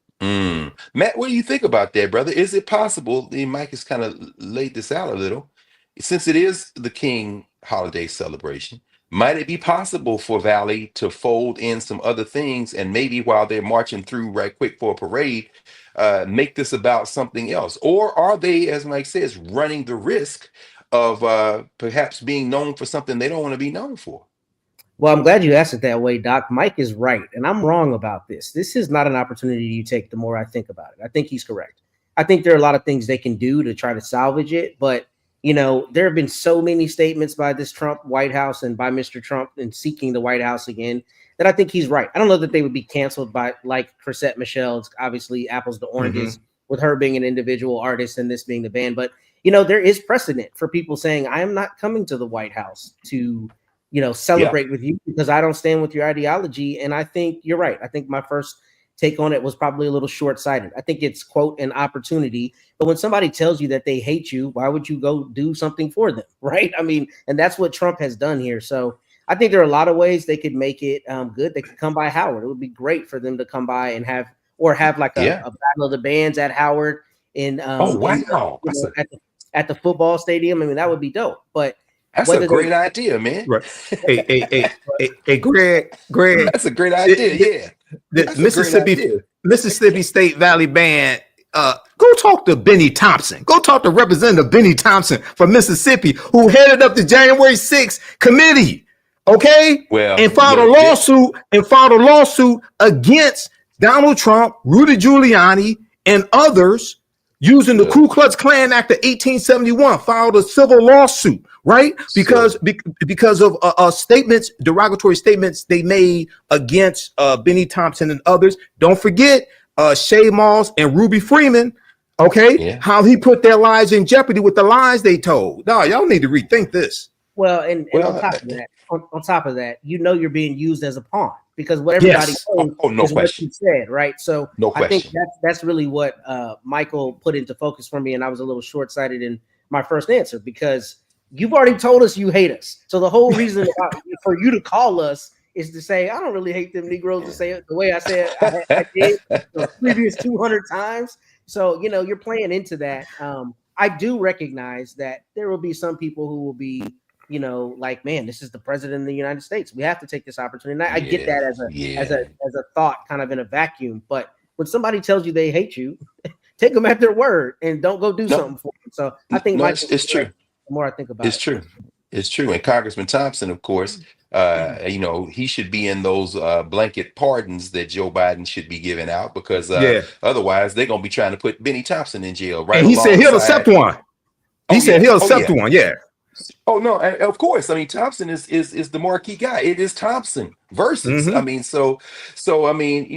Matt, what do you think about that, brother? Is it possible, Mike has kind of laid this out a little, since it is the King holiday celebration, might it be possible for Valley to fold in some other things, and maybe while they're marching through right quick for a parade, make this about something else? Or are they, as Mike says, running the risk of perhaps being known for something they don't want to be known for? Well, I'm glad you asked it that way, Doc. Mike is right, and I'm wrong about this. This is not an opportunity you take the more I think about it. I think he's correct. I think there are a lot of things they can do to try to salvage it, but there have been so many statements by this Trump White House and by Mr. Trump in seeking the White House again that I think he's right. I don't know that they would be canceled by like Chrisette Michele. It's obviously apples to oranges with her being an individual artist and this being the band. But, there is precedent for people saying, I am not coming to the White House to, celebrate with you because I don't stand with your ideology. And I think you're right. I think my first take on it was probably a little short-sighted. I think it's, quote, an opportunity. But when somebody tells you that they hate you, why would you go do something for them, right? I mean, and that's what Trump has done here. So I think there are a lot of ways they could make it good. They could come by Howard. It would be great for them to come by and have like a battle of the bands at Howard at the football stadium. I mean, that would be dope. But that's a great idea, man. Right. Hey, Greg. That's a great idea. Yeah. The Mississippi State Valley Band. Go talk to Benny Thompson. Go talk to Representative Benny Thompson from Mississippi, who headed up the January 6th committee. Okay. Well, and filed a lawsuit against Donald Trump, Rudy Giuliani, and others using the Ku Klux Klan Act of 1871. Filed a civil lawsuit, right? Because of statements, derogatory statements they made against Benny Thompson and others. Don't forget Shay Moss and Ruby Freeman. Okay, how he put their lives in jeopardy with the lies they told. No, y'all need to rethink this. Well, and on top of that, you're being used as a pawn because what everybody knows is what you said, right? So I think that's really what Michael put into focus for me, and I was a little short-sighted in my first answer because you've already told us you hate us. So the whole reason for you to call us is to say, I don't really hate them Negroes to say it the way I said I did the previous 200 times. So, you're playing into that. I do recognize that there will be some people who will be, like, man, this is the president of the United States. We have to take this opportunity. And I get that as a thought kind of in a vacuum. But when somebody tells you they hate you, take them at their word and don't go do something for them. So I think it's true. The more I think about it's true. It's true. And Congressman Thompson, of course, he should be in those blanket pardons that Joe Biden should be giving out because otherwise they're going to be trying to put Benny Thompson in jail. Right. And he said he'll accept one. He'll accept one. Yeah. Oh, no. And of course. I mean, Thompson is the marquee guy. It is Thompson versus. I mean,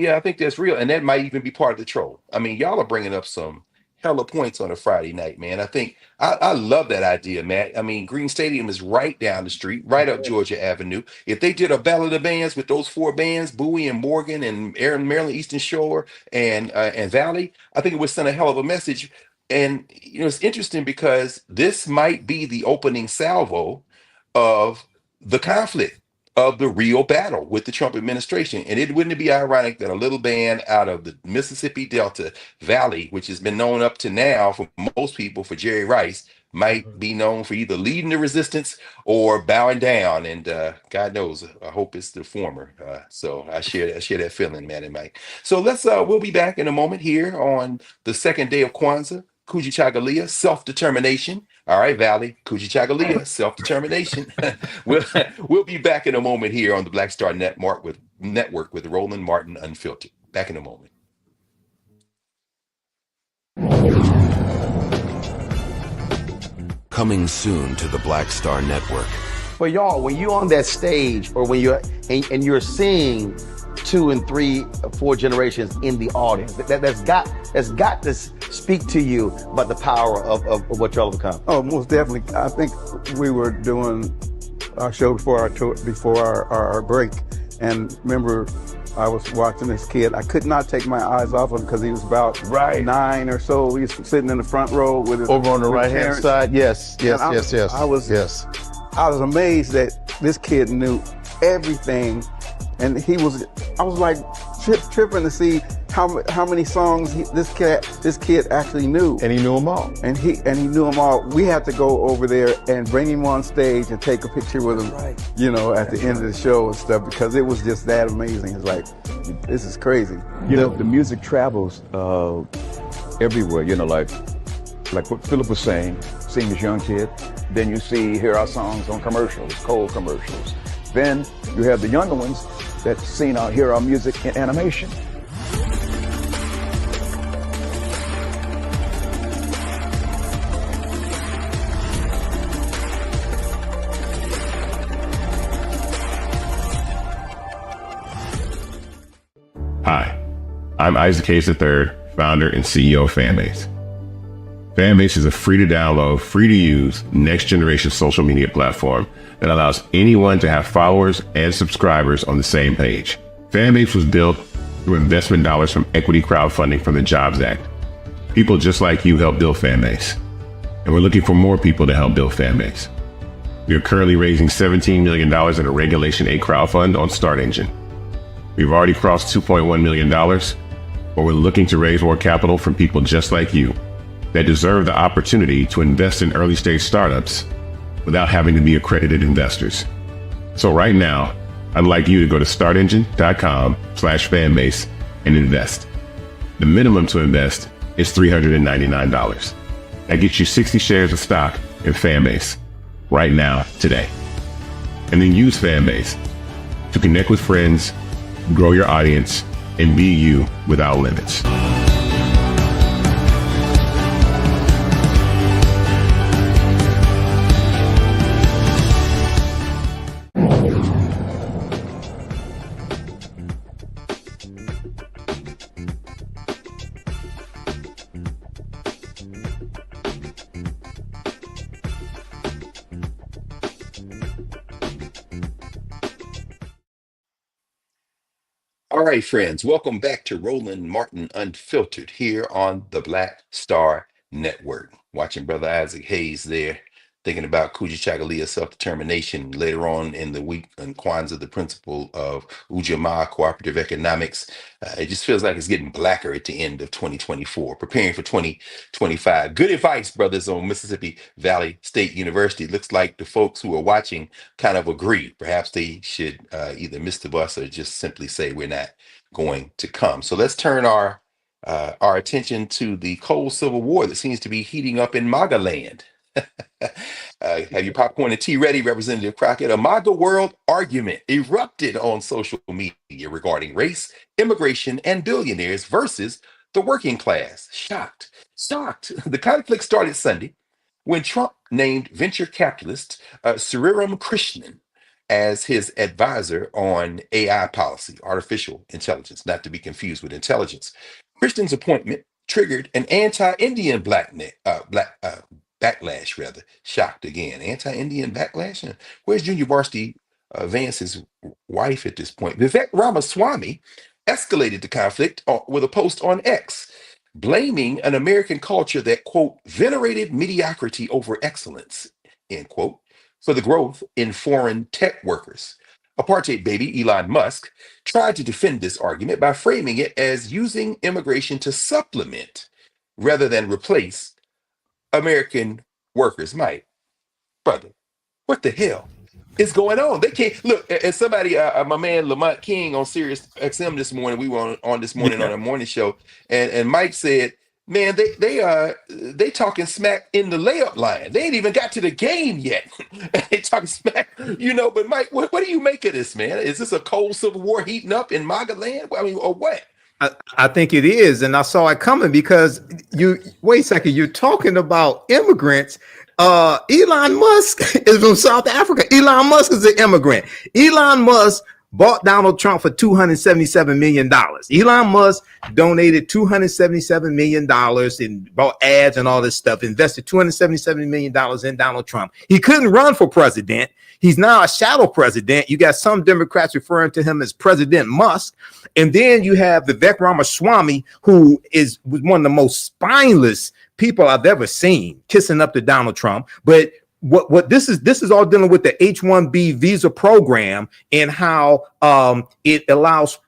I think that's real. And that might even be part of the troll. I mean, y'all are bringing up some hella points on a Friday night, man. I think I love that idea, Matt. I mean, Green Stadium is right down the street, right up Georgia Avenue. If they did a battle of the bands with those four bands, Bowie and Morgan and Maryland Eastern Shore and Valley, I think it would send a hell of a message. And it's interesting because this might be the opening salvo of the conflict, of the real battle with the Trump administration. And it wouldn't it be ironic that a little band out of the Mississippi Delta Valley, which has been known up to now for most people for Jerry Rice, might be known for either leading the resistance or bowing down. And God knows, I hope it's the former. So I share that feeling, man and Mike. So we'll be back in a moment here on the second day of Kwanzaa. Kujichagulia, self-determination. All right, Valley, Kujichagulia, self-determination. we'll be back in a moment here on the Black Star Network with Roland Martin Unfiltered. Back in a moment. Coming soon to the Black Star Network. But y'all, when you're on that stage, or when you're and you're seeing 2 and 3, 4 generations in the audience, that's got to speak to you about the power of what y'all have become. Oh, most definitely. I think we were doing our show before our tour, before our break, and remember, I was watching this kid. I could not take my eyes off him because he was about 9 or so. He was sitting in the front row with his, Over on the right hand parents. side, yes. I was amazed that this kid knew everything, and I was like tripping to see how many songs this kid actually knew. And he knew them all. And he knew them all. We had to go over there and bring him on stage and take a picture with him, at the end of the show and stuff, because it was just that amazing. It's like, this is crazy. The music travels everywhere, like what Philip was saying, seeing this young kid. Then you hear our songs on commercials, cold commercials. Then you have the younger ones that hear our music in animation. Hi, I'm Isaac Hayes III, founder and CEO of Fanbase. Fanbase is a free-to-download, free-to-use, next-generation social media platform that allows anyone to have followers and subscribers on the same page. Fanbase was built through investment dollars from equity crowdfunding from the Jobs Act. People just like you help build Fanbase, and we're looking for more people to help build Fanbase. We are currently raising $17 million in a Regulation A crowdfund on Start Engine. We've already crossed $2.1 million, but we're looking to raise more capital from people just like you that deserve the opportunity to invest in early stage startups without having to be accredited investors. So right now, I'd like you to go to startengine.com/fanbase and invest. The minimum to invest is $399. That gets you 60 shares of stock in Fanbase right now, today. And then use Fanbase to connect with friends, grow your audience, and be you without limits. All right, friends, welcome back to Roland Martin Unfiltered here on the Black Star Network. Watching Brother Isaac Hayes there, thinking about Kujichagulia self-determination later on in the week in Kwanzaa, the principle of Ujamaa cooperative economics. It just feels like it's getting blacker at the end of 2024, preparing for 2025. Good advice, brothers, on Mississippi Valley State University. Looks like the folks who are watching kind of agree. Perhaps they should either miss the bus or just simply say we're not going to come. So let's turn our attention to the cold civil war that seems to be heating up in Maga land. Have your popcorn and tea ready, Representative Crockett? A MAGA world argument erupted on social media regarding race, immigration, and billionaires versus the working class. Shocked. The conflict started Sunday when Trump named venture capitalist Sriram Krishnan as his advisor on AI policy, artificial intelligence, not to be confused with intelligence. Krishnan's appointment triggered an anti-Indian backlash, rather. Shocked again. Anti-Indian backlash? Where's Junior Varsity Vance's wife at this point? Vivek Ramaswamy escalated the conflict with a post on X. blaming an American culture that, quote, venerated mediocrity over excellence, end quote, for the growth in foreign tech workers. Apartheid baby Elon Musk tried to defend this argument by framing it as using immigration to supplement rather than replace American workers' might. Brother, what the hell is going on? They can't look. And somebody, my man Lamont King on Sirius XM this morning. We were on this morning on a morning show, and Mike said, "Man, they talking smack in the layup line. They ain't even got to the game yet. They talking smack, you know." But Mike, what do you make of this, man? Is this a cold civil war heating up in Maga land? I mean, or what? I think it is, and I saw it coming because wait a second, you're talking about immigrants. Elon Musk is from South Africa. Elon Musk is an immigrant. Elon Musk bought Donald Trump for $277 million. Elon Musk donated $277 million and bought ads and all this stuff, invested $277 million in Donald Trump. He couldn't run for president. He's now a shadow president. You got some Democrats referring to him as President Musk. And then you have Vivek Ramaswamy, who was one of the most spineless people I've ever seen, kissing up to Donald Trump. But what this is all dealing with the H-1B visa program and how it allows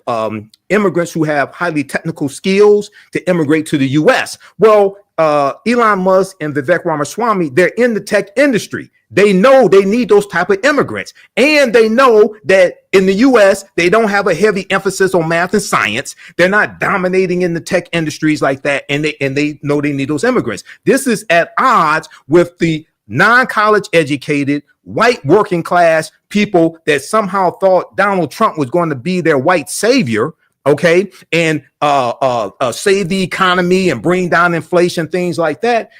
immigrants who have highly technical skills to immigrate to the U.S. Well, Elon Musk and Vivek Ramaswamy, they're in the tech industry. They know they need those type of immigrants. And they know that in the U.S., they don't have a heavy emphasis on math and science. They're not dominating in the tech industries like that. And they know they need those immigrants. This is at odds with the non-college educated, white working class people that somehow thought Donald Trump was going to be their white savior, okay, and save the economy and bring down inflation, things like that.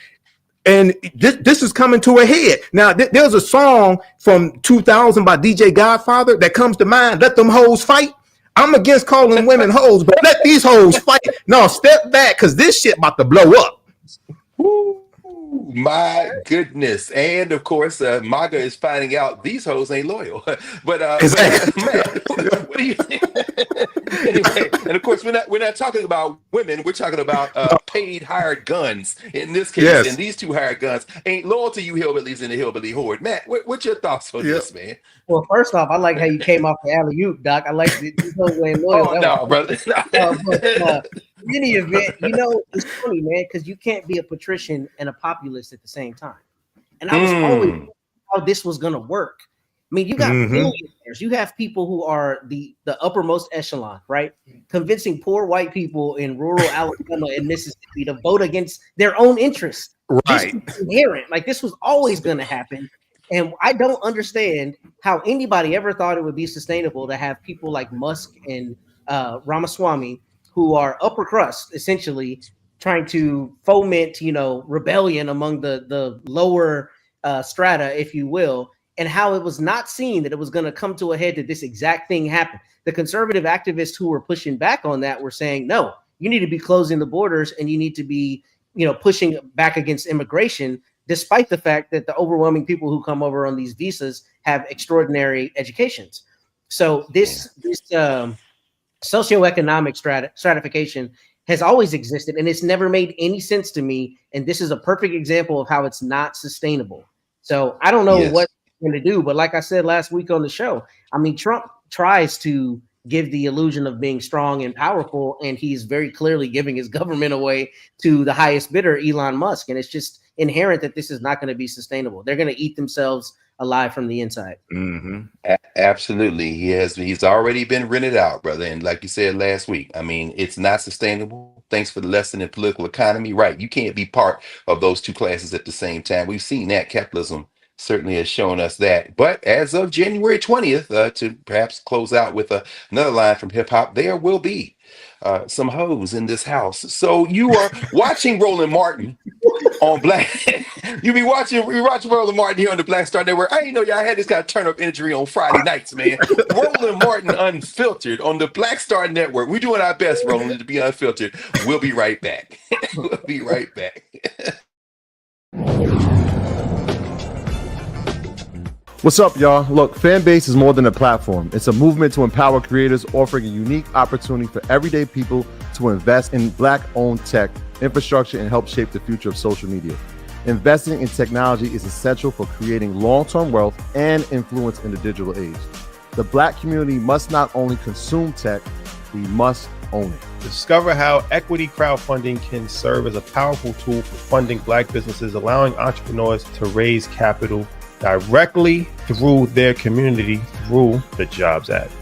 And this is coming to a head. Now, there's a song from 2000 by DJ Godfather that comes to mind, "Let Them Hoes Fight." I'm against calling women hoes, but let these hoes fight. No, step back, because this shit about to blow up. My goodness. And of course, Maga is finding out these hoes ain't loyal. But man, what do you think? Anyway, and of course, we're not talking about women, we're talking about paid hired guns in this case. Yes. And these two hired guns ain't loyal to you hillbillies in the hillbilly horde. Matt, what's your thoughts on this, man? Well, first off, I like how you came off the alley-oop, Doc. I like these hoes ain't loyal. Oh, no, brother. In any event, you know, it's funny, man, because you can't be a patrician and a populist at the same time. And I was always how this was going to work. I mean, you got billionaires. You have people who are the uppermost echelon, right? Convincing poor white people in rural Alabama and Mississippi to vote against their own interests. Right. This was inherent. Like, this was always going to happen. And I don't understand how anybody ever thought it would be sustainable to have people like Musk and Ramaswamy, who are upper crust, essentially trying to foment, you know, rebellion among the lower strata, if you will, and how it was not seen that it was going to come to a head that this exact thing happened. The conservative activists who were pushing back on that were saying, no, you need to be closing the borders and you need to be, you know, pushing back against immigration, despite the fact that the overwhelming people who come over on these visas have extraordinary educations. So this socioeconomic stratification has always existed, and it's never made any sense to me. And this is a perfect example of how it's not sustainable. So I don't know what he's going to do, but like I said last week on the show, I mean, Trump tries to give the illusion of being strong and powerful, and he's very clearly giving his government away to the highest bidder, Elon Musk. And it's just inherent that this is not going to be sustainable. They're going to eat themselves alive from the inside. Absolutely. He's already been rented out, brother. And like you said last week, I mean, it's not sustainable. Thanks for the lesson in political economy. Right. You can't be part of those two classes at the same time. We've seen that. Capitalism certainly has shown us that. But as of January 20th, to perhaps close out with another line from hip hop, there will be some hoes in this house. So you are watching Roland Martin on Black. You're watching Roland Martin here on the Black Star Network. I didn't know y'all had this kind of turn up imagery on Friday nights, man. Roland Martin Unfiltered on the Black Star Network. We're doing our best, Roland, to be unfiltered. We'll be right back. We'll be right back. What's up, y'all? Look, Fanbase is more than a platform. It's a movement to empower creators, offering a unique opportunity for everyday people to to invest in Black-owned tech infrastructure and help shape the future of social media. Investing in technology is essential for creating long-term wealth and influence in the digital age. The Black community must not only consume tech, we must own it. Discover how equity crowdfunding can serve as a powerful tool for funding Black businesses, allowing entrepreneurs to raise capital directly through their community through the Jobs Act.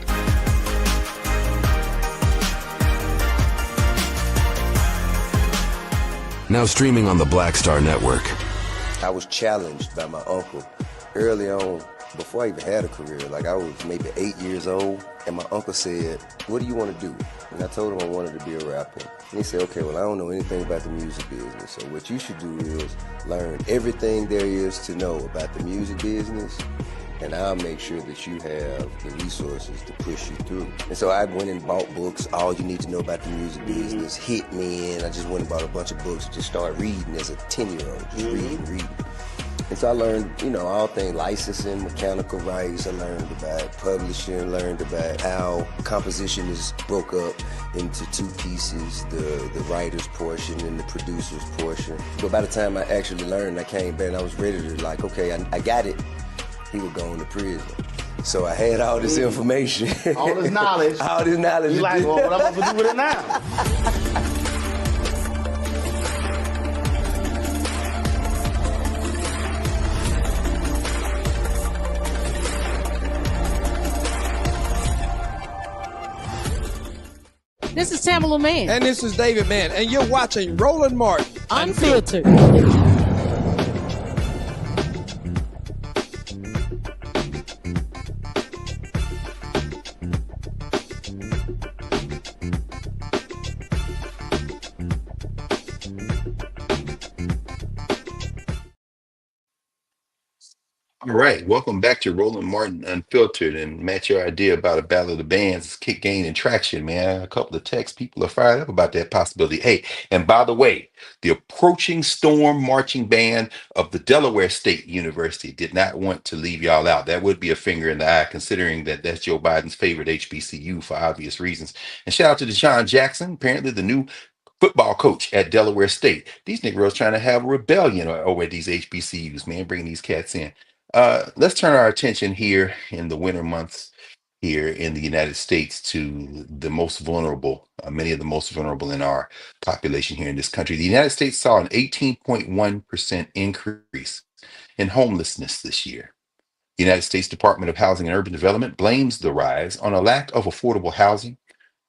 Now streaming on the Black Star Network. I was challenged by my uncle early on, before I even had a career. Like, I was maybe 8 years old, and my uncle said, "What do you want to do?" And I told him I wanted to be a rapper. And he said, "Okay, well, I don't know anything about the music business, so what you should do is learn everything there is to know about the music business, and I'll make sure that you have the resources to push you through." And so I went and bought books, All You Need to Know About the Music Business, Hit Me In. I just went and bought a bunch of books, just started reading as a 10-year-old, just reading. And so I learned, all things licensing, mechanical rights. I learned about publishing, learned about how composition is broke up into two pieces, the writer's portion and the producer's portion. But by the time I actually learned, I came back and I was ready to okay, I got it. He would go into prison. So I had all this information. All this knowledge. All this knowledge. You like, well, what I'm supposed to do with it now? This is Tamala Mann. And this is David Mann. And you're watching Roland Martin Unfiltered. All right, welcome back to Roland Martin Unfiltered. And Matt, your idea about a battle of the bands is gaining traction, man. A couple of texts, people are fired up about that possibility. Hey, and by the way, the approaching storm marching band of the Delaware State University did not want to leave y'all out. That would be a finger in the eye, considering that that's Joe Biden's favorite HBCU for obvious reasons. And shout out to Deshaun Jackson, apparently the new football coach at Delaware State. These Negroes trying to have a rebellion over these HBCUs, man, bringing these cats in. Let's turn our attention here in the winter months here in the United States to the most vulnerable, many of the most vulnerable in our population here in this country. The United States saw an 18.1% increase in homelessness this year. The United States Department of Housing and Urban Development blames the rise on a lack of affordable housing,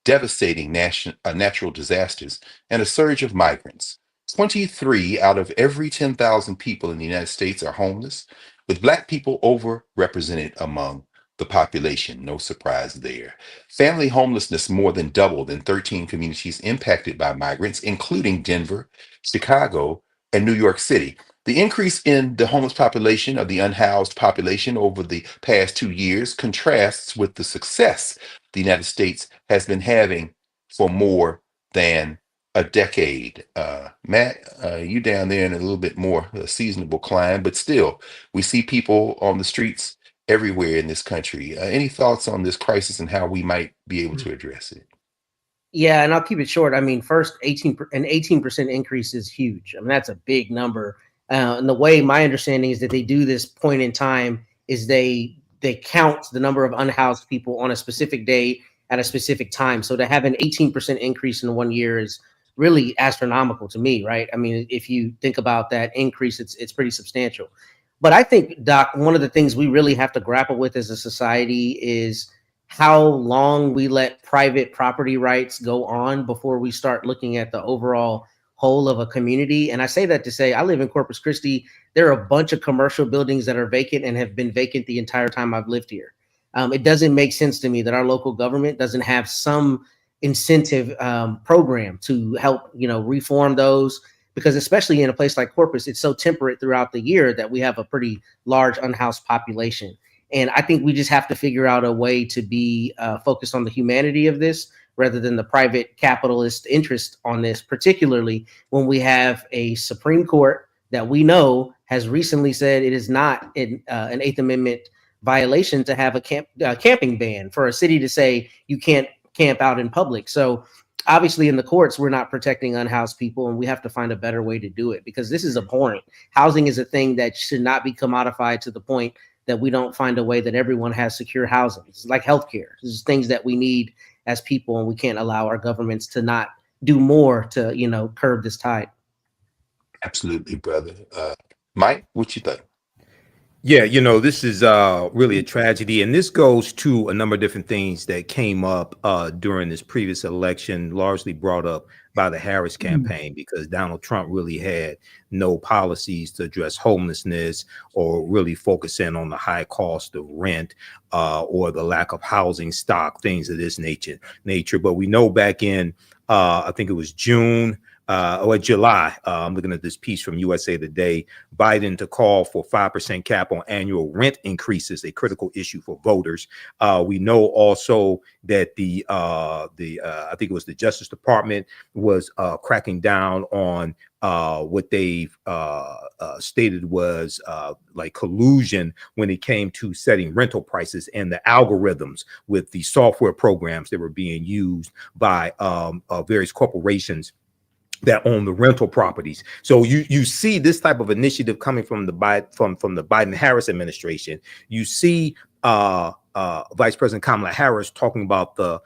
devastating natural disasters, and a surge of migrants. 23 out of every 10,000 people in the United States are homeless, with Black people overrepresented among the population. No surprise there. Family homelessness more than doubled in 13 communities impacted by migrants, including Denver, Chicago, and New York City. The increase in the homeless population, of the unhoused population over the past 2 years, contrasts with the success the United States has been having for more than a decade. Matt, you down there in a little bit more seasonable climate, but still, we see people on the streets everywhere in this country. Any thoughts on this crisis and how we might be able to address it? Yeah, and I'll keep it short. I mean, first, an 18% increase is huge. I mean, that's a big number. And the way my understanding is that they do this point in time is they count the number of unhoused people on a specific day at a specific time. So to have an 18% increase in 1 year is really astronomical to me, right? I mean, if you think about that increase, it's pretty substantial. But I think, Doc, one of the things we really have to grapple with as a society is how long we let private property rights go on before we start looking at the overall whole of a community. And I say that to say, I live in Corpus Christi. There are a bunch of commercial buildings that are vacant and have been vacant the entire time I've lived here. It doesn't make sense to me that our local government doesn't have some incentive program to help, reform those, because especially in a place like Corpus, it's so temperate throughout the year that we have a pretty large unhoused population. And I think we just have to figure out a way to be focused on the humanity of this rather than the private capitalist interest on this, particularly when we have a Supreme Court that we know has recently said it is not an Eighth Amendment violation to have a camping ban for a city to say you can't camp out in public. So obviously in the courts, we're not protecting unhoused people, and we have to find a better way to do it because this is abhorrent. Housing is a thing that should not be commodified to the point that we don't find a way that everyone has secure housing. It's like healthcare. This is things that we need as people, and we can't allow our governments to not do more to, you know, curb this tide. Absolutely, brother. Mike, what you think? Yeah, you know, this is really a tragedy, and this goes to a number of different things that came up during this previous election, largely brought up by the Harris campaign, because Donald Trump really had no policies to address homelessness or really focus in on the high cost of rent or the lack of housing stock, things of this nature. But we know back in, I think it was June, or July, I'm looking at this piece from USA Today, Biden to call for 5% cap on annual rent increases, a critical issue for voters. We know also that I think it was the Justice Department was cracking down on what they've stated was like collusion when it came to setting rental prices and the algorithms with the software programs that were being used by various corporations that own the rental properties. So you see this type of initiative coming from the Biden-Harris administration. You see Vice President Kamala Harris talking about the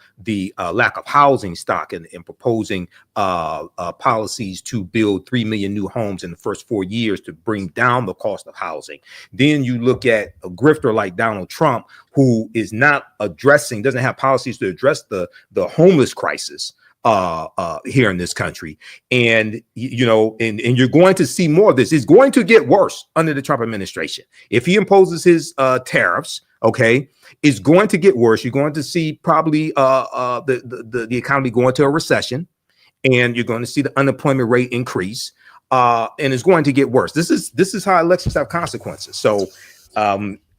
lack of housing stock and proposing policies to build 3 million new homes in the first 4 years to bring down the cost of housing. Then you look at a grifter like Donald Trump, who is not doesn't have policies to address the homeless crisis here in this country. And you know, and you're going to see more of this. It's going to get worse under the Trump administration. If he imposes his tariffs, okay, it's going to get worse. You're going to see probably the economy go into a recession, and you're going to see the unemployment rate increase, and it's going to get worse. This is how elections have consequences. So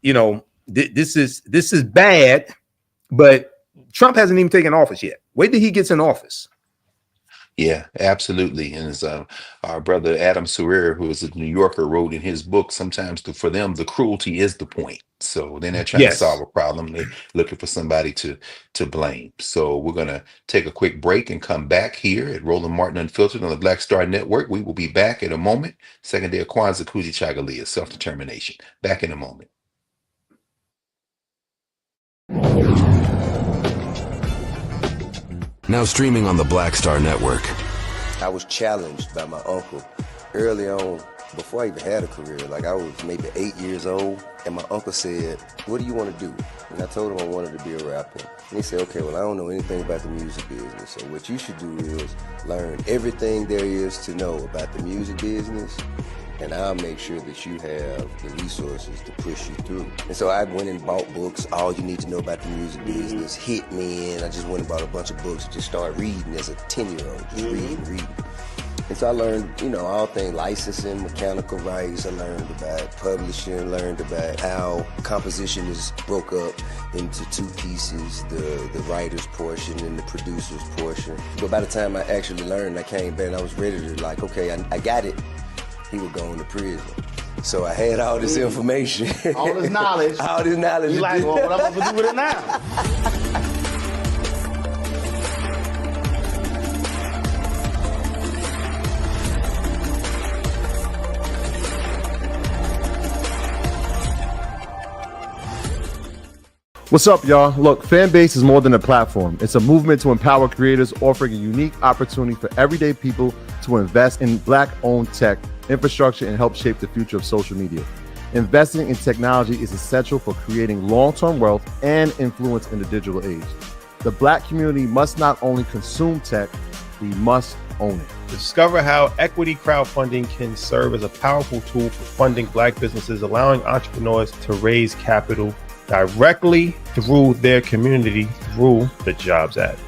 you know, this is bad, but Trump hasn't even taken office yet. Wait till he gets in office. Yeah, absolutely. And as our brother Adam Sarir, who is a New Yorker, wrote in his book, sometimes for them, the cruelty is the point. So they're not trying to solve a problem. They're looking for somebody to blame. So we're going to take a quick break and come back here at Roland Martin Unfiltered on the Black Star Network. We will be back in a moment. Second day of Kwanzaa, Kujichagulia, self-determination. Back in a moment. Now streaming on the Black Star Network. I was challenged by my uncle early on, before I even had a career. Like, I was maybe 8 years old, and my uncle said, "What do you want to do?" And I told him I wanted to be a rapper. And he said, "Okay, well, I don't know anything about the music business, so what you should do is learn everything there is to know about the music business, and I'll make sure that you have the resources to push you through." And so I went and bought books, All You Need to Know About the Music Business, hit me in. I just went and bought a bunch of books and just started reading as a 10-year-old, just reading. And so I learned, you know, all things licensing, mechanical rights. I learned about publishing, learned about how composition is broke up into two pieces, the writer's portion and the producer's portion. But by the time I actually learned, I came back and I was ready to, like, okay, I got it. He was going to prison. So I had all this information. All this knowledge. All this knowledge. You like, well, what am I going to do with it now? What's up, y'all? Look, Fanbase is more than a platform. It's a movement to empower creators, offering a unique opportunity for everyday people to invest in Black-owned tech, infrastructure, and help shape the future of social media. Investing in technology is essential for creating long-term wealth and influence in the digital age. The Black community must not only consume tech, we must own it. Discover how equity crowdfunding can serve as a powerful tool for funding Black businesses, allowing entrepreneurs to raise capital directly through their community through the Jobs Act.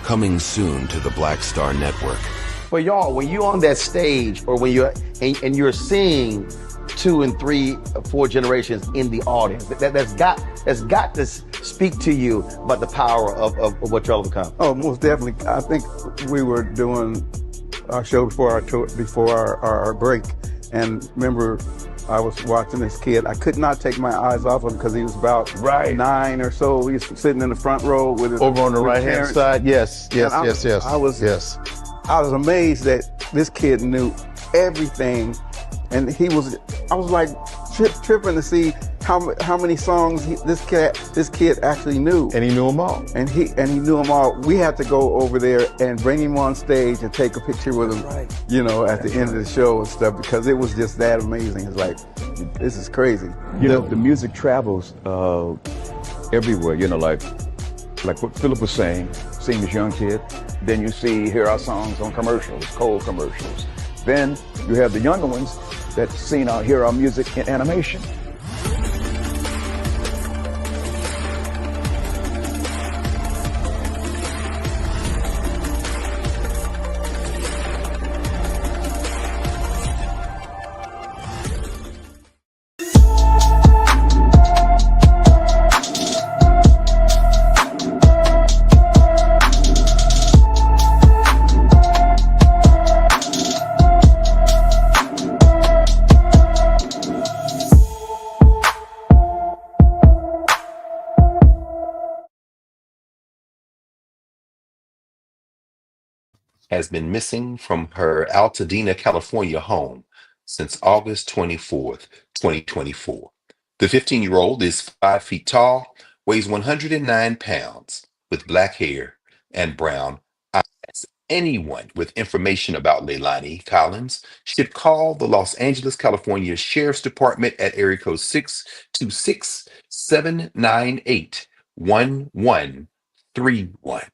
Coming soon to the Black Star Network. But y'all, when you're on that stage, or when you're and you're seeing 2 and 3, 4 generations in the audience, that's got to speak to you about the power of what y'all have become. Oh, most definitely. I think we were doing our show before our break, and remember, I was watching this kid. I could not take my eyes off him because he was about 9 or so. He was sitting in the front row with his, over on the with right hand Terrence. side. Yes, yes, And yes. I was amazed that this kid knew everything, and I was like tripping to see how many songs this kid actually knew. And he knew them all. And he knew them all. We had to go over there and bring him on stage and take a picture with him, at the end of the show and stuff, because it was just that amazing. It's like, this is crazy. The music travels everywhere, like what Philip was saying, seeing this young kid, then you hear our songs on commercials, cold commercials. Then you have the younger ones that hear our music in animation. Has been missing from her Altadena, California home since August 24th, 2024. The 15-year-old is 5 feet tall, weighs 109 pounds, with black hair and brown eyes. Anyone with information about Leilani Collins should call the Los Angeles, California Sheriff's Department at area code 626-798-1131.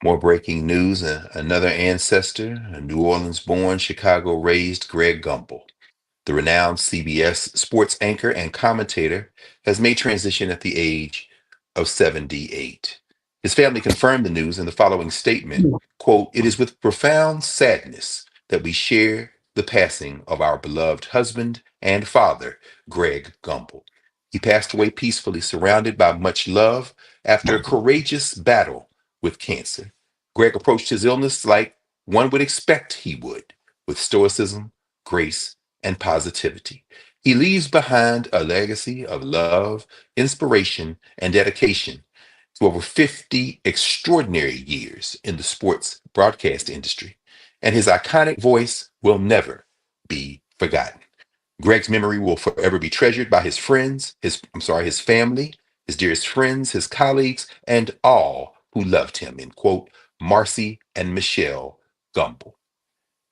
More breaking news. Another ancestor, a New Orleans-born, Chicago-raised Greg Gumbel, the renowned CBS sports anchor and commentator, has made transition at the age of 78. His family confirmed the news in the following statement, quote, "It is with profound sadness that we share the passing of our beloved husband and father, Greg Gumbel. He passed away peacefully, surrounded by much love after a courageous battle with cancer. Greg approached his illness like one would expect he would, with stoicism, grace, and positivity. He leaves behind a legacy of love, inspiration, and dedication to over 50 extraordinary years in the sports broadcast industry, and his iconic voice will never be forgotten. Greg's memory will forever be treasured by his friends, his family, his dearest friends, his colleagues, and all who loved him," in quote, Marcy and Michelle Gumbel.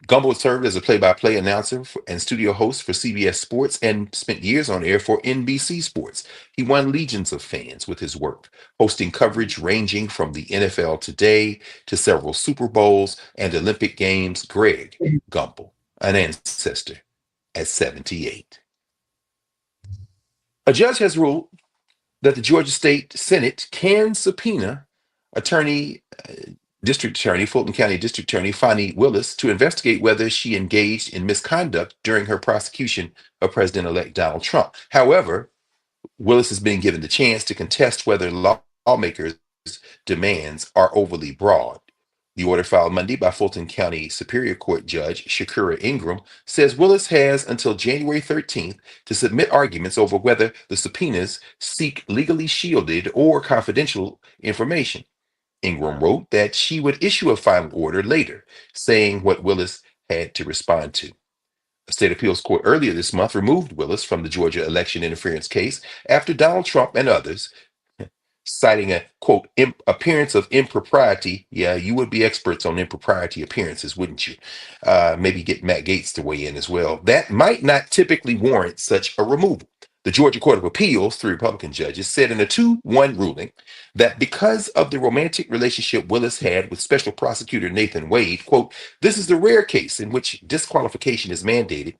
Gumbel served as a play-by-play announcer and studio host for CBS Sports and spent years on air for NBC Sports. He won legions of fans with his work, hosting coverage ranging from the NFL Today to several Super Bowls and Olympic Games. Greg Gumbel, an ancestor at 78. A judge has ruled that the Georgia State Senate can subpoena District Attorney, Fulton County District Attorney Fani Willis to investigate whether she engaged in misconduct during her prosecution of President-elect Donald Trump. However, Willis has been given the chance to contest whether lawmakers' demands are overly broad. The order filed Monday by Fulton County Superior Court Judge Shakura Ingram says Willis has until January 13th to submit arguments over whether the subpoenas seek legally shielded or confidential information. Ingram wrote that she would issue a final order later, saying what Willis had to respond to. A state appeals court earlier this month removed Willis from the Georgia election interference case after Donald Trump and others citing a quote appearance of impropriety. Yeah, you would be experts on impropriety appearances, wouldn't you? Maybe get Matt Gaetz to weigh in as well. That might not typically warrant such a removal. The Georgia Court of Appeals, 3 Republican judges, said in a 2-1 ruling that because of the romantic relationship Willis had with Special Prosecutor Nathan Wade, quote, this is the rare case in which disqualification is mandated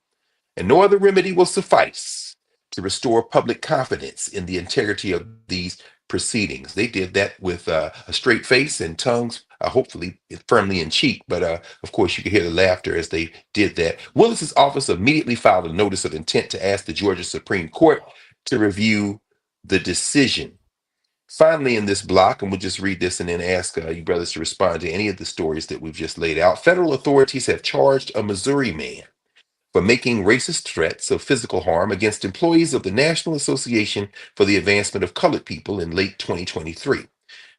and no other remedy will suffice to restore public confidence in the integrity of these proceedings. They did that with a straight face and tongues, hopefully firmly in cheek, but of course you could hear the laughter as they did that. Willis's office immediately filed a notice of intent to ask the Georgia Supreme Court to review the decision. Finally, in this block, and we'll just read this and then ask you brothers to respond to any of the stories that we've just laid out. Federal authorities have charged a Missouri man for making racist threats of physical harm against employees of the National Association for the Advancement of Colored People in late 2023.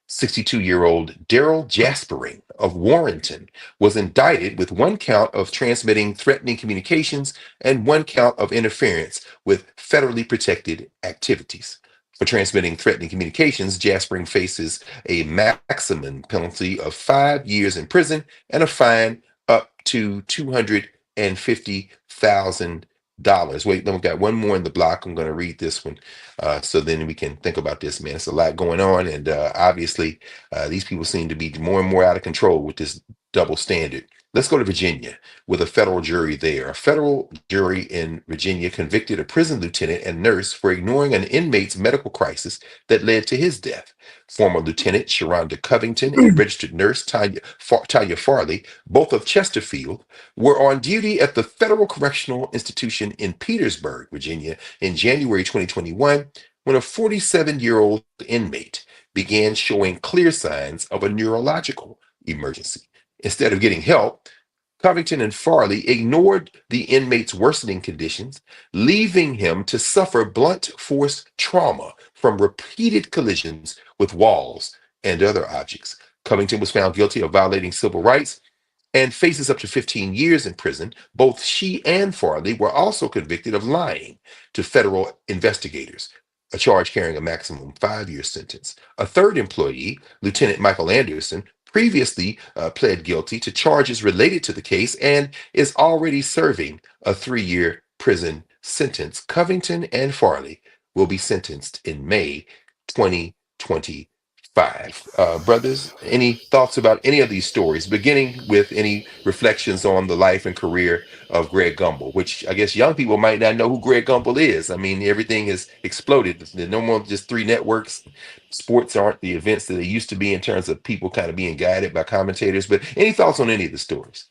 62-year-old Daryl Jaspering of Warrenton was indicted with 1 count of transmitting threatening communications and 1 count of interference with federally protected activities. For transmitting threatening communications, Jaspering faces a maximum penalty of 5 years in prison and a fine up to $250,000. Wait, then we got one more in the block. I'm going to read this one so then we can think about this, man. It's a lot going on. And obviously, these people seem to be more and more out of control with this double standard. Let's go to Virginia with a federal jury there. A federal jury in Virginia convicted a prison lieutenant and nurse for ignoring an inmate's medical crisis that led to his death. Former Lieutenant Sharonda Covington and registered nurse Tanya Farley, both of Chesterfield, were on duty at the Federal Correctional Institution in Petersburg, Virginia, in January 2021, when a 47-year-old inmate began showing clear signs of a neurological emergency. Instead of getting help, Covington and Farley ignored the inmate's worsening conditions, leaving him to suffer blunt force trauma from repeated collisions with walls and other objects. Covington was found guilty of violating civil rights and faces up to 15 years in prison. Both she and Farley were also convicted of lying to federal investigators, a charge carrying a maximum 5-year sentence. A third employee, Lieutenant Michael Anderson, previously pled guilty to charges related to the case and is already serving a 3-year prison sentence. Covington and Farley will be sentenced in May 2025. Brothers, any thoughts about any of these stories, beginning with any reflections on the life and career of Greg Gumbel, which I guess young people might not know who Greg Gumbel is. I mean, everything has exploded. There's no more just 3 networks. Sports aren't the events that they used to be in terms of people kind of being guided by commentators. But any thoughts on any of the stories?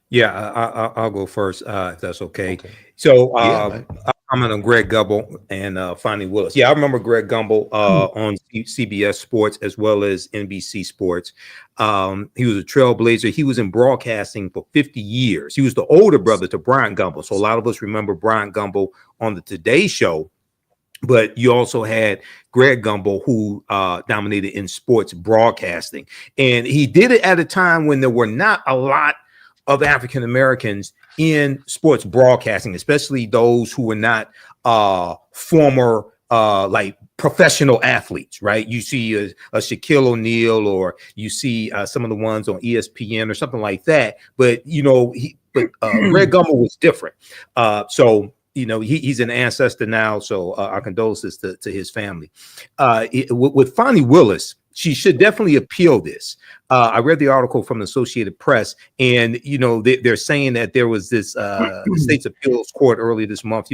Yeah, I'll go first if that's okay. So I'm on Greg Gumbel and Fani Willis. Yeah, I remember Greg Gumbel on CBS Sports as well as NBC Sports. He was a trailblazer. He was in broadcasting for 50 years. He was the older brother to Brian Gumbel. So a lot of us remember Brian Gumbel on the Today Show. But you also had Greg Gumbel, who dominated in sports broadcasting. And he did it at a time when there were not a lot of African Americans in sports broadcasting, especially those who were not former like professional athletes, right? You see a Shaquille O'Neal, or you see some of the ones on ESPN or something like that. But Greg Gumbel was different. So he's an ancestor now. So our condolences to his family. With Fani Willis, she should definitely appeal this. I read the article from the Associated Press, and they're saying that there was this the state's appeals court earlier this month,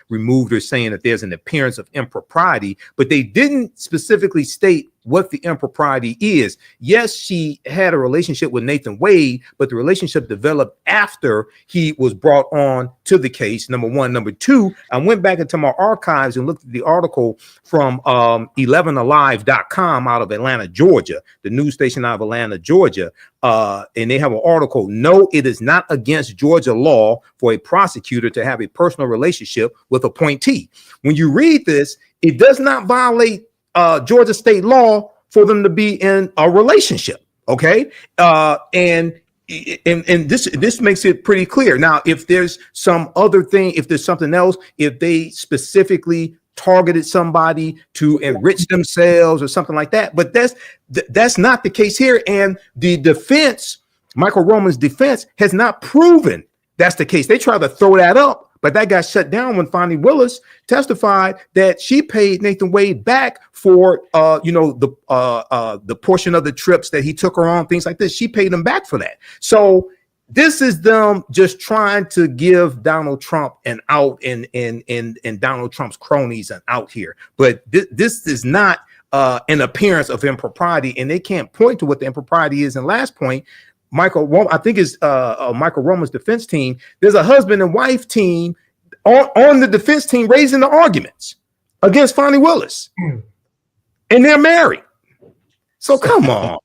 removed her, saying that there's an appearance of impropriety, but they didn't specifically state what the impropriety is. Yes, she had a relationship with Nathan Wade, but the relationship developed after he was brought on to the case. Number one. Number two, I went back into my archives and looked at the article from 11alive.com out of Atlanta, Georgia, the news station out of Atlanta, Georgia. And they have an article, "No, it is not against Georgia law for a prosecutor to have a personal relationship with appointee." When you read this, it does not violate Georgia state law for them to be in a relationship. Okay. And this makes it pretty clear. Now, if there's some other thing, if there's something else, if they specifically targeted somebody to enrich themselves or something like that. But that's not the case here. And the defense, Michael Roman's defense, has not proven that's the case. They try to throw that up, but that got shut down when Fani Willis testified that she paid Nathan Wade back for the portion of the trips that he took her on, things like this. She paid him back for that. So this is them just trying to give Donald Trump an out and Donald Trump's cronies an out here. But this is not an appearance of impropriety, and they can't point to what the impropriety is. And last point, Michael Roman's defense team, there's a husband and wife team on the defense team raising the arguments against Fani Willis. And they're married. So come on.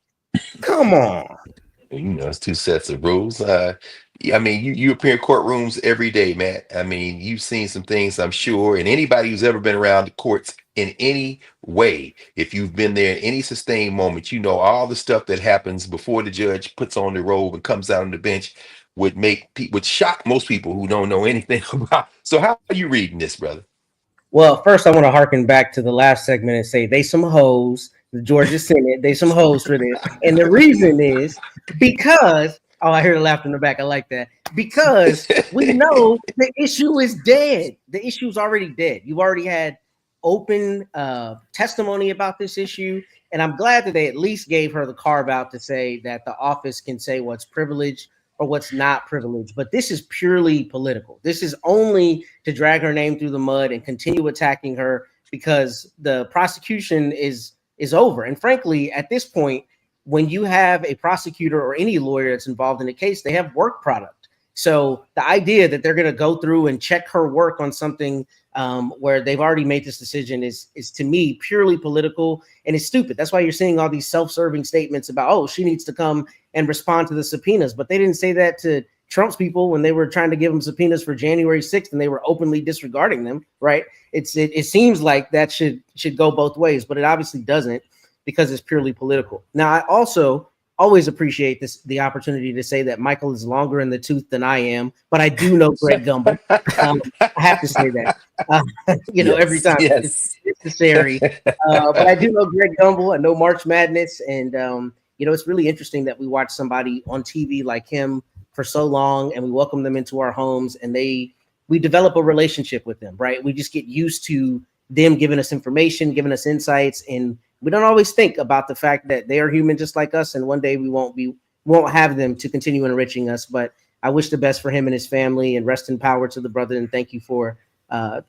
You know, it's two sets of rules. I mean, you appear in courtrooms every day, Matt. I mean, you've seen some things, I'm sure, and anybody who's ever been around the courts in any way, if you've been there in any sustained moment, you know all the stuff that happens before the judge puts on the robe and comes out on the bench would shock most people who don't know anything about. So how are you reading this, brother? Well, first I want to harken back to the last segment and say they some hoes. The Georgia Senate, they some hoes for this. And the reason is because, oh, I hear the laughter in the back. I like that. Because we know the issue is dead. The issue is already dead. You've already had open testimony about this issue. And I'm glad that they at least gave her the carve out to say that the office can say what's privileged or what's not privileged. But this is purely political. This is only to drag her name through the mud and continue attacking her because the prosecution is over. And frankly, at this point, when you have a prosecutor or any lawyer that's involved in a case, they have work product. So the idea that they're going to go through and check her work on something where they've already made this decision is to me purely political, and it's stupid. That's why you're seeing all these self-serving statements about, oh, she needs to come and respond to the subpoenas. But they didn't say that to Trump's people when they were trying to give them subpoenas for January 6th and they were openly disregarding them, right? It seems like that should go both ways, but it obviously doesn't because it's purely political. Now, I also always appreciate the opportunity to say that Michael is longer in the tooth than I am, but I do know Greg Gumbel. I have to say that, every time it's necessary. But I do know Greg Gumbel. I know March Madness. And, it's really interesting that we watch somebody on TV like him for so long and we welcome them into our homes and we develop a relationship with them, right? We just get used to them giving us information, giving us insights, and we don't always think about the fact that they are human just like us, and one day we won't have them to continue enriching us. But I wish the best for him and his family, and rest in power to the brother. And thank you for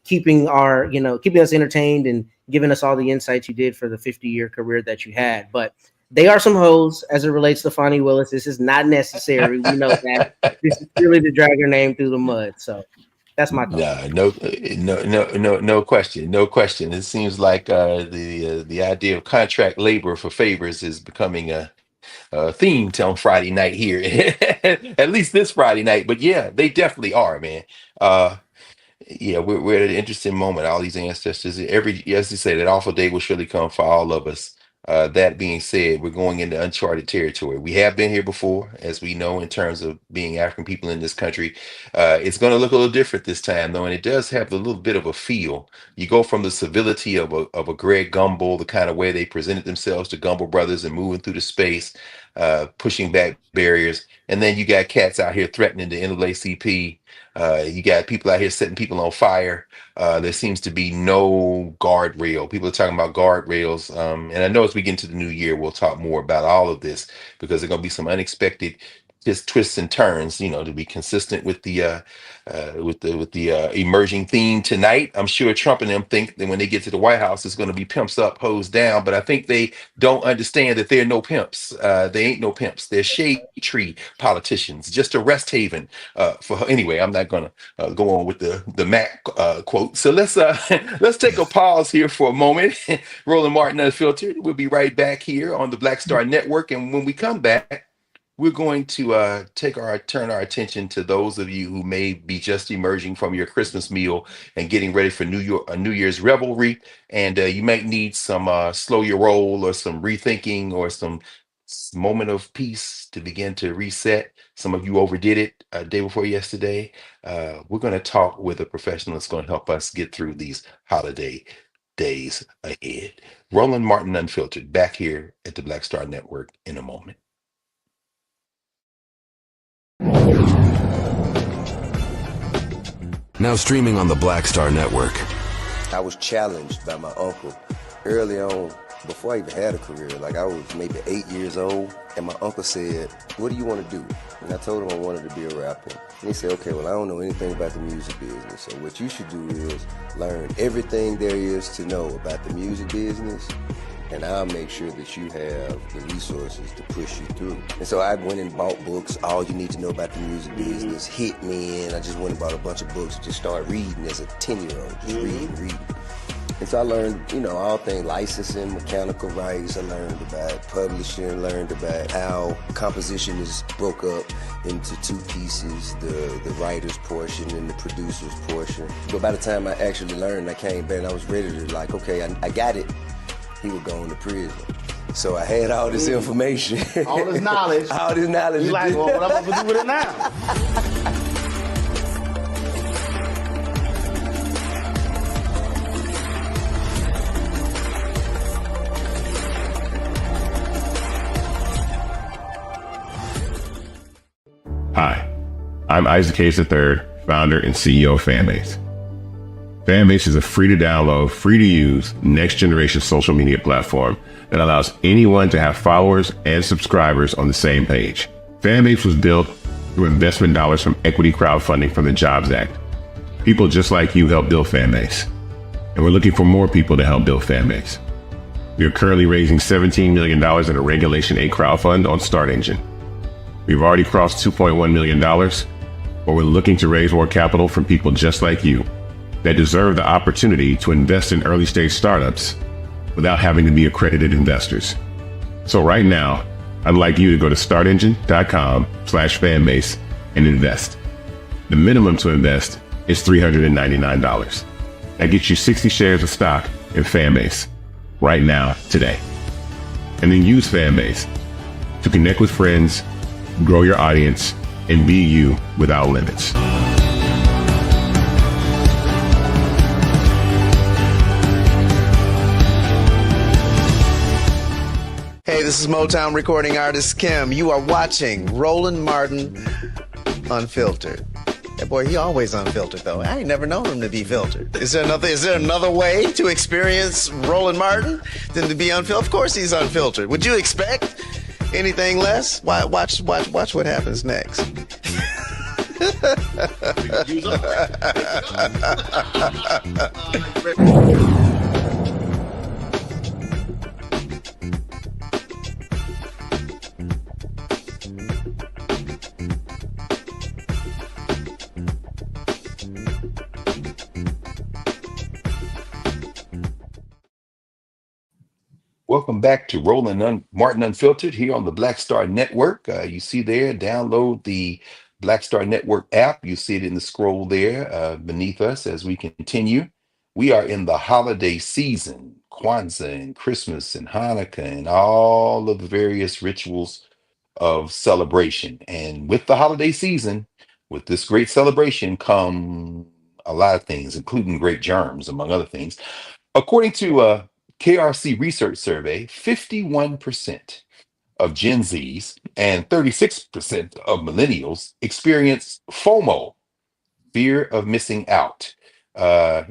keeping us entertained and giving us all the insights you did for the 50-year career that you had. But they are some hoes as it relates to Fani Willis. This is not necessary. We know that. This is purely to drag her name through the mud. So that's my thought. No question. No question. It seems like the idea of contract labor for favors is becoming a theme on Friday night here, at least this Friday night. But yeah, they definitely are, man. Yeah, we're at an interesting moment. All these ancestors, as you say, that awful day will surely come for all of us. That being said, we're going into uncharted territory. We have been here before, as we know, in terms of being African people in this country. It's going to look a little different this time, though, and it does have a little bit of a feel. You go from the civility of a Greg Gumbel, the kind of way they presented themselves to Gumbel brothers and moving through the space, pushing back barriers, and then you got cats out here threatening the NAACP. You got people out here setting people on fire. There seems to be no guardrail. People are talking about guardrails. And I know as we get into the new year, we'll talk more about all of this because there are going to be some unexpected just twists and turns, to be consistent with the emerging theme tonight. I'm sure Trump and them think that when they get to the White House, it's going to be pimps up, hoes down. But I think they don't understand that there are no pimps. They ain't no pimps. They're shade tree politicians, just a rest haven. Anyway, I'm not going to go on with the Mac quote. So let's take a pause here for a moment. Roland Martin Unfiltered. We'll be right back here on the Black Star Network, and when we come back, we're going to turn our attention to those of you who may be just emerging from your Christmas meal and getting ready for New Year's revelry, and you might need some slow your roll or some rethinking or some moment of peace to begin to reset. Some of you overdid it day before yesterday. We're going to talk with a professional that's going to help us get through these holiday days ahead. Roland Martin Unfiltered, back here at the Black Star Network in a moment. Now streaming on the Black Star Network. I was challenged by my uncle early on, before I even had a career. Like, I was maybe 8 years old, and my uncle said, "What do you want to do?" And I told him I wanted to be a rapper. And he said, "Okay, well, I don't know anything about the music business, so what you should do is learn everything there is to know about the music business, and I'll make sure that you have the resources to push you through." And so I went and bought books, All You Need to Know About the Music Business, Hit Me In. I just went and bought a bunch of books and just started reading as a 10-year-old, just reading. And so I learned, all things licensing, mechanical rights. I learned about publishing, learned about how composition is broke up into two pieces, the writer's portion and the producer's portion. But by the time I actually learned, I came back and I was ready to okay, I got it. He would go into prison. So I had all this information. All this knowledge. All this knowledge. You like, well, what I'm going to do with it now? Hi, I'm Isaac Hayes III, founder and CEO of Fanbase. Fanbase is a free to download, free to use, next generation social media platform that allows anyone to have followers and subscribers on the same page. Fanbase was built through investment dollars from equity crowdfunding from the Jobs Act. People just like you help build Fanbase, and we're looking for more people to help build Fanbase. We are currently raising $17 million in a Regulation 8 crowdfund on Start Engine. We've already crossed $2.1 million, but we're looking to raise more capital from people just like you that deserve the opportunity to invest in early stage startups without having to be accredited investors. So right now, I'd like you to go to startengine.com/fanbase and invest. The minimum to invest is $399. That gets you 60 shares of stock in Fanbase right now, today. And then use Fanbase to connect with friends, grow your audience, and be you without limits. Hey, this is Motown recording artist Kim. You are watching Roland Martin Unfiltered. That boy, he always unfiltered though. I ain't never known him to be filtered. Is there another way to experience Roland Martin than to be unfiltered? Of course he's unfiltered. Would you expect anything less? Watch what happens next. Welcome back to Roland Martin Unfiltered here on the Black Star Network. You see there, download the Black Star Network app. You see it in the scroll there beneath us as we continue. We are in the holiday season, Kwanzaa and Christmas and Hanukkah and all of the various rituals of celebration. And with the holiday season, with this great celebration come a lot of things, including great germs, among other things. According to a KRC research survey, 51% of Gen Zs and 36% of millennials experience FOMO, fear of missing out. Uh,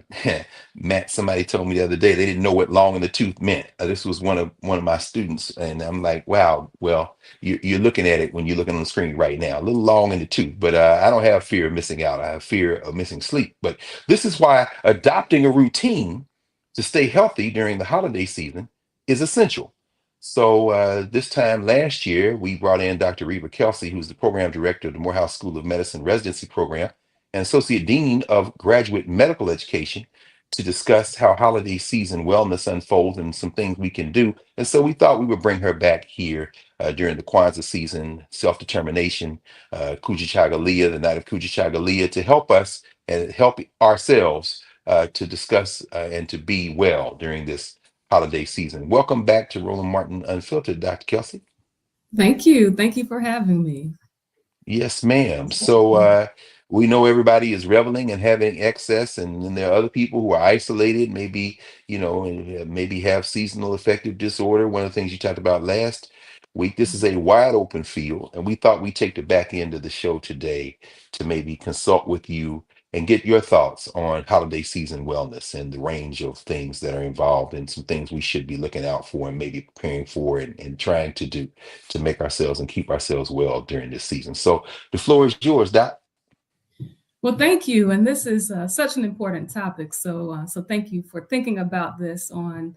Matt, somebody told me the other day they didn't know what long in the tooth meant. This was one of my students, and I'm like, wow. Well, you're looking at it when you're looking on the screen right now, a little long in the tooth. But I don't have fear of missing out. I have fear of missing sleep. But this is why adopting a routine to stay healthy during the holiday season is essential. So this time last year, we brought in Dr. Reva Kelsey, who's the program director of the Morehouse School of Medicine residency program and associate dean of graduate medical education, to discuss how holiday season wellness unfolds and some things we can do. And so we thought we would bring her back here during the Kwanzaa season, self-determination, Kujichagulia, the night of Kujichagulia, to help us and help ourselves to discuss and to be well during this holiday season. Welcome back to Roland Martin Unfiltered, Dr. Kelsey. Thank you. Thank you for having me. Yes, ma'am. So we know everybody is reveling and having excess, and then there are other people who are isolated, maybe, and maybe have seasonal affective disorder. One of the things you talked about last week, this is a wide open field, and we thought we'd take the back end of the show today to maybe consult with you and get your thoughts on holiday season wellness and the range of things that are involved and some things we should be looking out for and maybe preparing for and trying to do to make ourselves and keep ourselves well during this season. So the floor is yours, Doc. Well, thank you. And this is such an important topic. So thank you for thinking about this on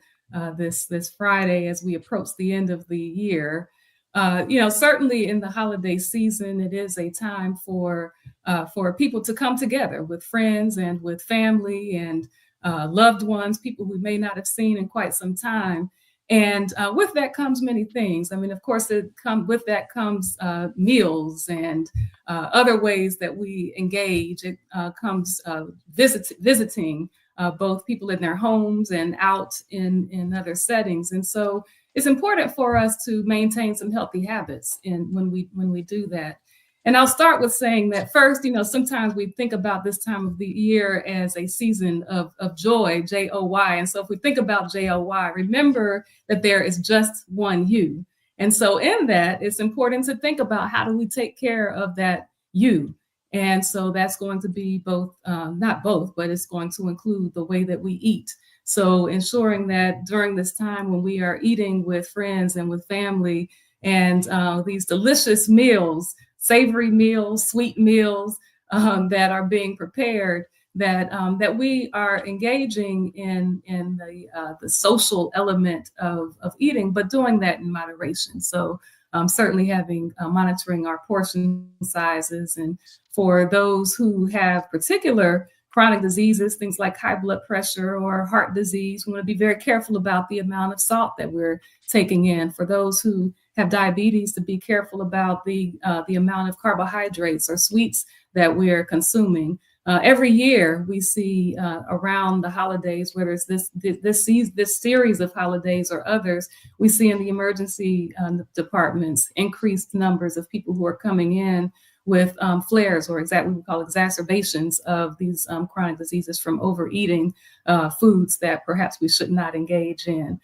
this Friday as we approach the end of the year. Certainly in the holiday season, it is a time for people to come together with friends and with family and loved ones, people we may not have seen in quite some time. And with that comes many things. I mean, of course, with that comes meals and other ways that we engage. It comes visiting both people in their homes and out in other settings. And so it's important for us to maintain some healthy habits when we do that. And I'll start with saying that first, sometimes we think about this time of the year as a season of joy, J-O-Y. And so if we think about J-O-Y, remember that there is just one you. And so in that, it's important to think about how do we take care of that you. And so that's going to be both, not both, but it's going to include the way that we eat. So ensuring that during this time when we are eating with friends and with family and these delicious meals, savory meals, sweet meals that are being prepared, that we are engaging in the social element of eating, but doing that in moderation. So certainly monitoring our portion sizes, and for those who have particular chronic diseases, things like high blood pressure or heart disease, we want to be very careful about the amount of salt that we're taking in. For those who have diabetes, to be careful about the amount of carbohydrates or sweets that we're consuming. Every year we see around the holidays, whether it's this series of holidays or others, we see in the emergency departments increased numbers of people who are coming in with flares or what we call exacerbations of these chronic diseases from overeating foods that perhaps we should not engage in.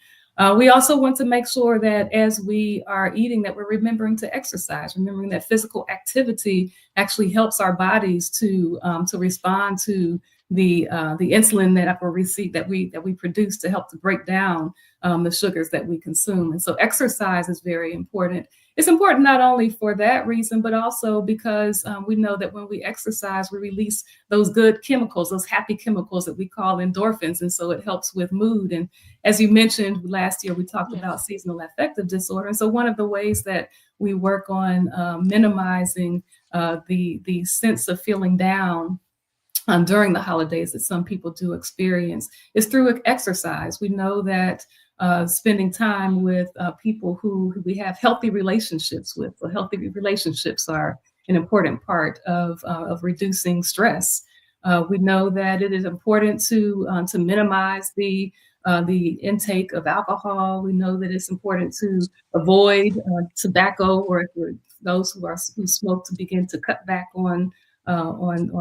We also want to make sure that as we are eating, that we're remembering to exercise, remembering that physical activity actually helps our bodies to respond to the insulin that we produce to help to break down the sugars that we consume. And so exercise is very important. It's important not only for that reason, but also because we know that when we exercise, we release those good chemicals, those happy chemicals that we call endorphins. And so it helps with mood. And as you mentioned, last year, we talked about seasonal affective disorder. And so one of the ways that we work on minimizing the sense of feeling down during the holidays that some people do experience is through exercise. We know that spending time with people who we have healthy relationships with. So healthy relationships are an important part of reducing stress. We know that it is important to minimize the intake of alcohol. We know that it's important to avoid tobacco, or for those who smoke, to begin to cut back on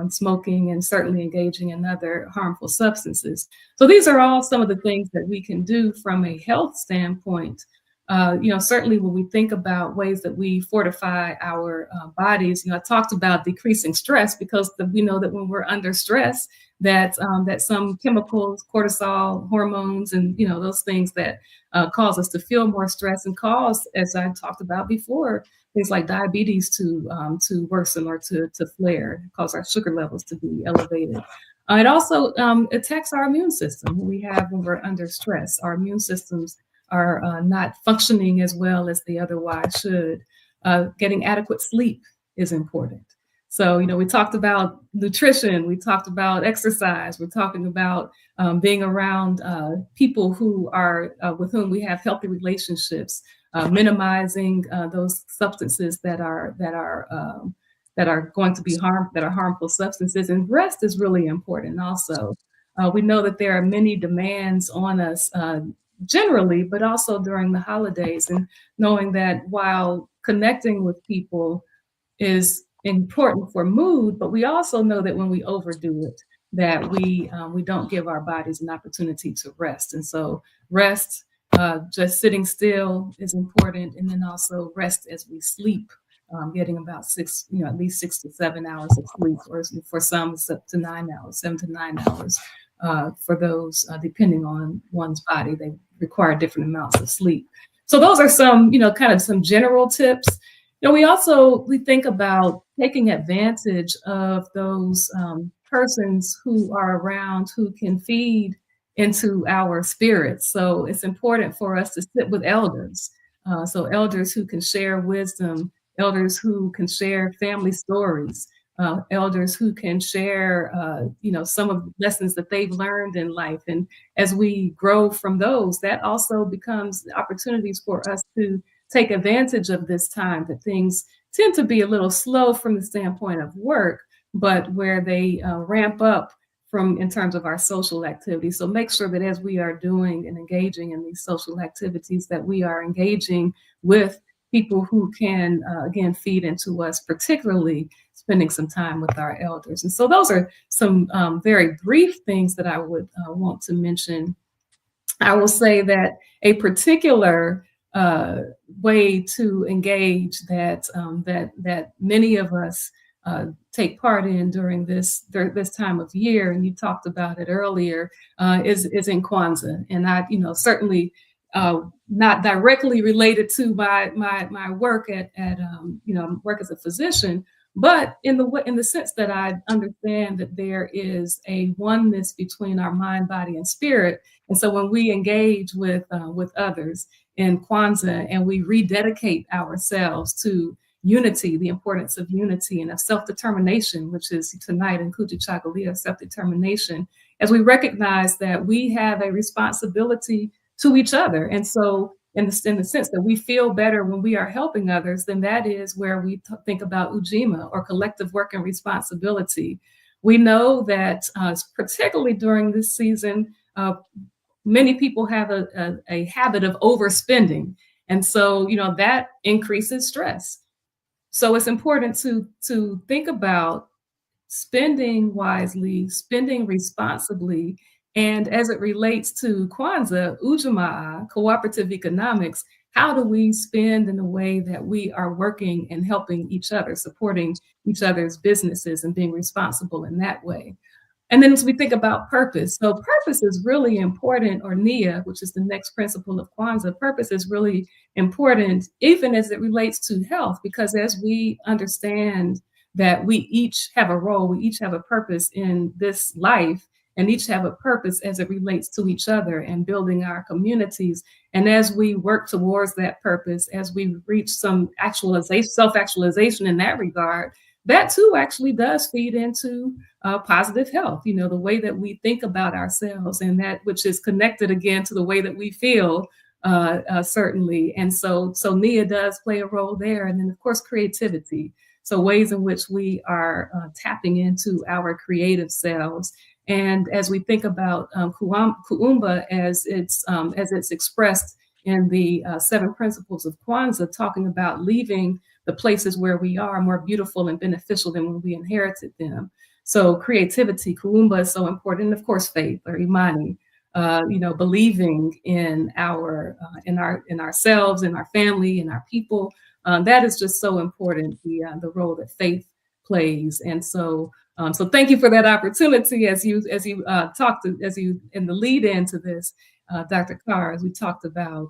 smoking, and certainly engaging in other harmful substances. So these are all some of the things that we can do from a health standpoint. Certainly when we think about ways that we fortify our bodies, I talked about decreasing stress, because we know that when we're under stress, that some chemicals, cortisol, hormones, and those things that cause us to feel more stress and cause, as I talked about before, things like diabetes to worsen or to flare, cause our sugar levels to be elevated. It also attacks our immune system. When we're under stress, our immune systems are not functioning as well as they otherwise should. Getting adequate sleep is important. So, we talked about nutrition, we talked about exercise, we're talking about being around people who are with whom we have healthy relationships, minimizing those substances that are going to be harmful substances. And rest is really important also. We know that there are many demands on us generally, but also during the holidays, and knowing that while connecting with people is important for mood, but we also know that when we overdo it, that we don't give our bodies an opportunity to rest. And so rest, just sitting still is important, and then also rest as we sleep, getting about at least 6 to 7 hours of sleep, or for some it's up to 9 hours, 7 to 9 hours. For those, depending on one's body, they require different amounts of sleep. So those are some, kind of some general tips. We think about taking advantage of those persons who are around who can feed into our spirits. So it's important for us to sit with elders. So elders who can share wisdom, elders who can share family stories, elders who can share, some of the lessons that they've learned in life. And as we grow from those, that also becomes opportunities for us to take advantage of this time, that things tend to be a little slow from the standpoint of work, but where they ramp up in terms of our social activities. So make sure that as we are doing and engaging in these social activities, that we are engaging with people who can, again, feed into us, particularly spending some time with our elders. And so those are some very brief things that I would want to mention. I will say that a particular way to engage that many of us take part in during this time of year, and you talked about it earlier, is in Kwanzaa. And I, certainly not directly related to my work at work as a physician, but in the sense that I understand that there is a oneness between our mind, body, and spirit. And so when we engage with others in Kwanzaa and we rededicate ourselves to unity, the importance of unity and of self-determination, which is tonight in Kujichagulia, self-determination, as we recognize that we have a responsibility to each other. And so in the sense that we feel better when we are helping others, then that is where we think about ujima, or collective work and responsibility. We know that particularly during this season, many people have a habit of overspending. And so, that increases stress. So it's important to think about spending wisely, spending responsibly. And as it relates to Kwanzaa, Ujamaa, cooperative economics, how do we spend in a way that we are working and helping each other, supporting each other's businesses and being responsible in that way? And then as we think about purpose, so purpose is really important, or Nia, which is the next principle of Kwanzaa, purpose is really important, even as it relates to health, because as we understand that we each have a role, we each have a purpose in this life, and each have a purpose as it relates to each other and building our communities. And as we work towards that purpose, as we reach some self-actualization in that regard, that too actually does feed into positive health, the way that we think about ourselves, and that which is connected again to the way that we feel, certainly. And so Nia does play a role there. And then of course, creativity. So ways in which we are tapping into our creative selves. And as we think about Kuumba as it's expressed in the 7 principles of Kwanzaa, talking about leaving the places where we are more beautiful and beneficial than when we inherited them. So creativity, Kuumba, is so important. And of course, faith, or Imani, believing in ourselves, in our family, in our people. That is just so important, the role that faith plays. And so thank you for that opportunity as you talked in the lead into this, Dr. Carr, as we talked about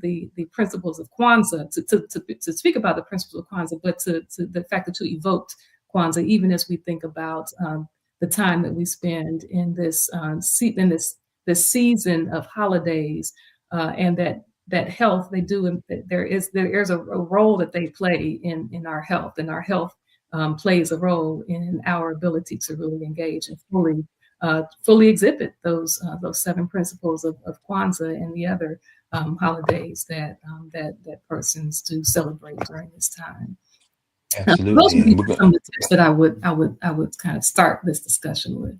the principles of Kwanzaa, to speak about the principles of Kwanzaa, but to the fact that you evoked Kwanzaa, even as we think about the time that we spend in this season of holidays, and that health they do, and there is a role that they play in our health, and our health plays a role in our ability to really engage and fully exhibit those 7 principles of Kwanzaa and the other holidays that persons do celebrate during this time. Absolutely. Those would be some of the tips that I would kind of start this discussion with.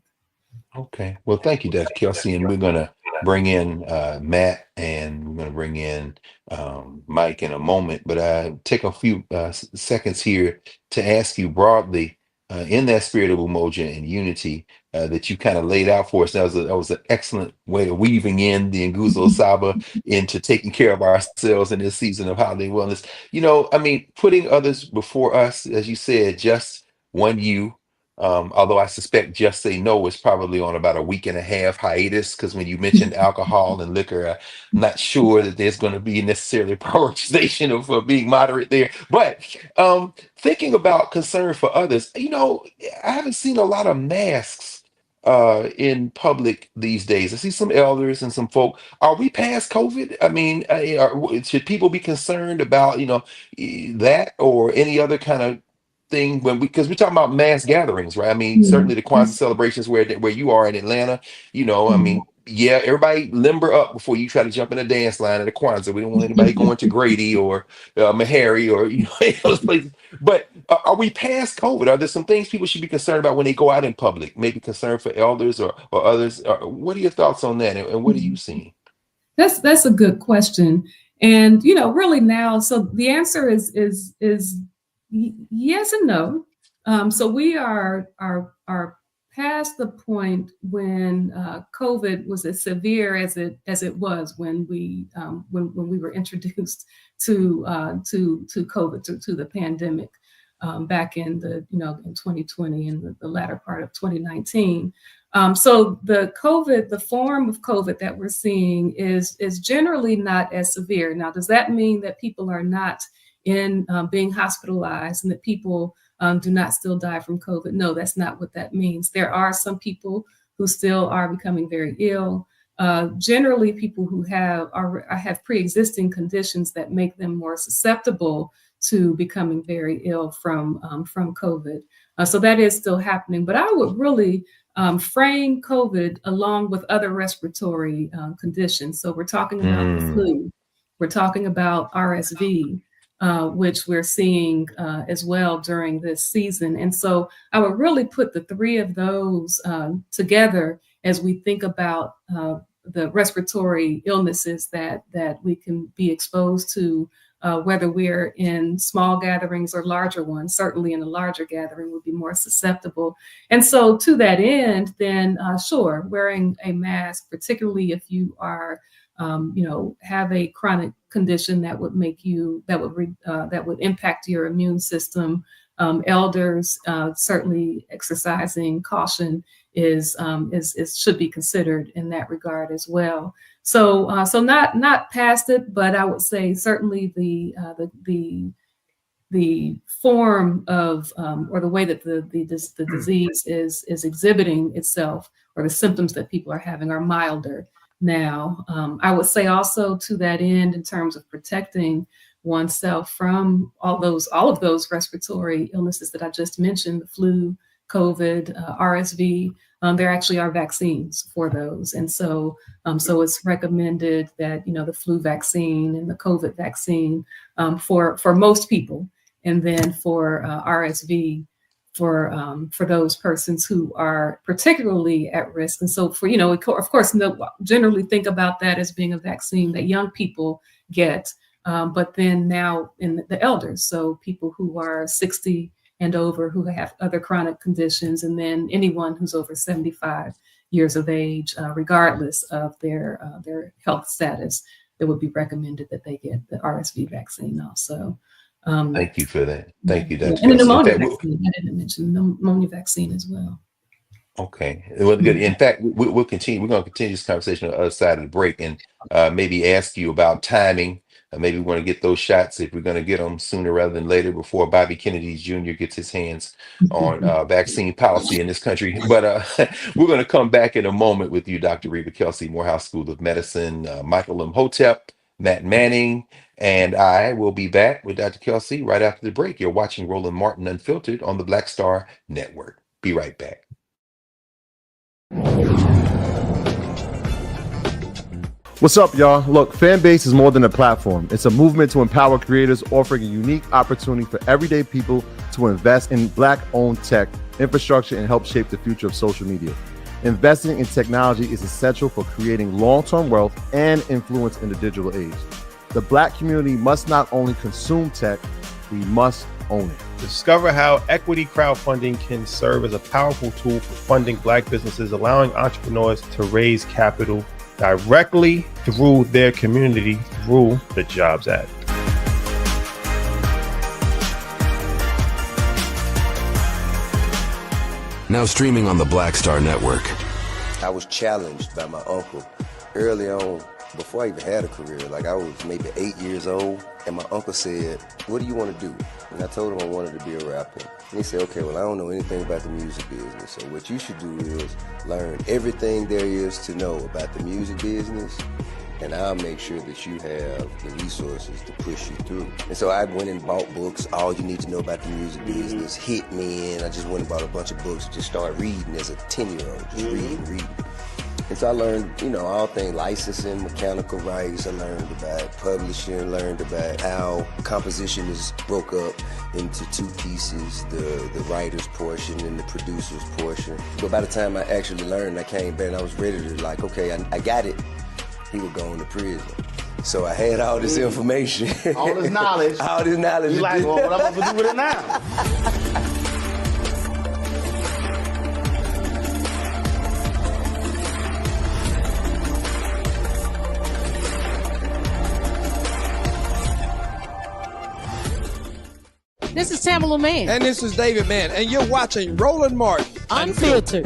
Okay. Well, thank you, Dr. Kelsey. And we're going to bring in Matt, and we're going to bring in Mike in a moment. But take a few seconds here to ask you broadly, in that spirit of umoja and unity that you kind of laid out for us. That was an excellent way of weaving in the Nguzo Saba into taking care of ourselves in this season of holiday wellness. I mean, putting others before us, as you said, just one you. Although I suspect Just Say No is probably on about a week and a half hiatus, because when you mentioned alcohol and liquor, I'm not sure that there's going to be necessarily prioritization of being moderate there. But thinking about concern for others, I haven't seen a lot of masks in public these days. I see some elders and some folk. Are we past COVID? I mean, should people be concerned about that or any other kind of thing because we're talking about mass gatherings, right? I mean, certainly the Kwanzaa celebrations where you are in Atlanta, I mean, yeah, everybody limber up before you try to jump in a dance line at a Kwanzaa. We don't want anybody going to Grady or Meharry or any of those places. But are we past COVID? Are there some things people should be concerned about when they go out in public? Maybe concern for elders or others. What are your thoughts on that, and what are you seeing? That's a good question, and really now, so the answer is yes and no. So we are past the point when COVID was as severe as it was when we were introduced to COVID, to the pandemic back in in 2020 and the latter part of 2019. So the form of COVID that we're seeing is generally not as severe. Now, does that mean that people are not being hospitalized and that people do not still die from COVID? No, that's not what that means. There are some people who still are becoming very ill. Generally, people who have pre-existing conditions that make them more susceptible to becoming very ill from COVID. So that is still happening. But I would really frame COVID along with other respiratory conditions. So we're talking about the flu. We're talking about RSV. Which we're seeing as well during this season. And so I would really put the three of those together as we think about the respiratory illnesses that we can be exposed to, whether we're in small gatherings or larger ones. Certainly in a larger gathering would be more susceptible. And so to that end, then sure, wearing a mask, particularly if you are have a chronic condition that would impact your immune system. Elders certainly exercising caution is should be considered in that regard as well. So not past it, but I would say certainly the form of or the way that the disease is exhibiting itself, or the symptoms that people are having, are milder now. I would say also to that end, in terms of protecting oneself from all of those respiratory illnesses that I just mentioned, the flu, COVID, RSV, there actually are vaccines for those. And so it's recommended that, the flu vaccine and the COVID vaccine for most people, and then for RSV for those persons who are particularly at risk. And so of course, generally think about that as being a vaccine that young people get, but then now in the elders, so people who are 60 and over who have other chronic conditions, and then anyone who's over 75 years of age, regardless of their health status, it would be recommended that they get the RSV vaccine also. Thank you for that. Thank you, Dr. And the pneumonia vaccine, I didn't mention the pneumonia vaccine as well. Okay, well, good. In fact, we'll continue. We're going to continue this conversation on the other side of the break, and maybe ask you about timing. Maybe we want to get those shots, if we're going to get them sooner rather than later, before Bobby Kennedy Jr. gets his hands on vaccine policy in this country. But we're going to come back in a moment with you, Dr. Reba Kelsey, Morehouse School of Medicine, Michael Imhotep, Matt Manning, and I will be back with Dr. Kelsey right after the break. You're watching Roland Martin Unfiltered on the Black Star Network. Be right back. What's up, y'all? Look, Fanbase is more than a platform. It's a movement to empower creators, offering a unique opportunity for everyday people to invest in Black-owned tech, infrastructure, and help shape the future of social media. Investing in technology is essential for creating long-term wealth and influence in the digital age. The Black community must not only consume tech, we must own it. Discover how equity crowdfunding can serve as a powerful tool for funding Black businesses, allowing entrepreneurs to raise capital directly through their community through the Jobs Act. Now streaming on the Black Star Network. I was challenged by my uncle early on, before I even had a career. Like, I was maybe 8 years old, and my uncle said, "What do you want to do?" And I told him I wanted to be a rapper. And he said, "Okay, well, I don't know anything about the music business, so what you should do is learn everything there is to know about the music business, and I'll make sure that you have the resources to push you through." And so I went and bought books, All You Need to Know About the Music Business, Hit Me In. I just went and bought a bunch of books, just started reading as a 10-year-old, just reading. And so I learned, all things licensing, mechanical rights. I learned about publishing, learned about how composition is broke up into two pieces, the writer's portion and the producer's portion. But by the time I actually learned, I came back and I was ready to okay, I got it. He would go into prison. So I had all this information. All this knowledge. All this knowledge. You like, well, what am I supposed to do with it now? This is Tamala Mann. And this is David Mann. And you're watching Roland Martin Unfiltered.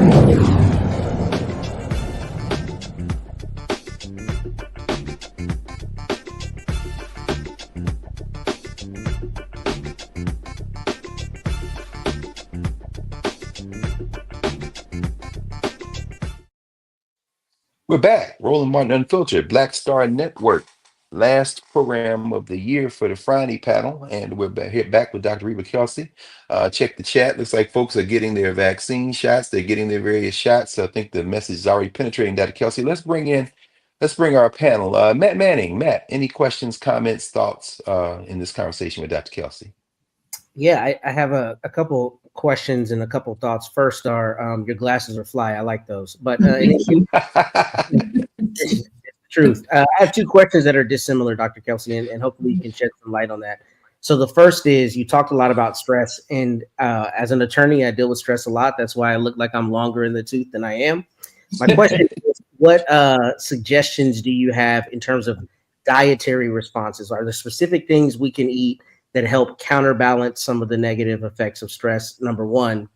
We're back. Roland Martin Unfiltered, Black Star Network. Last program of the year for the Fani panel, and we're back with Dr. Reba Kelsey. Check the chat. Looks like folks are getting their vaccine shots. They're getting their various shots. So I think the message is already penetrating, Dr. Kelsey. Let's bring our panel. Matt Manning. Matt, any questions, comments, thoughts in this conversation with Dr. Kelsey? Yeah, I have a couple questions and a couple thoughts. First are your glasses are fly. I like those. But truth. I have two questions that are dissimilar, Dr. Kelsey, and hopefully you can shed some light on that. So the first is, you talked a lot about stress, and as an attorney, I deal with stress a lot. That's why I look like I'm longer in the tooth than I am. My question is, what suggestions do you have in terms of dietary responses? Are there specific things we can eat that help counterbalance some of the negative effects of stress, number one?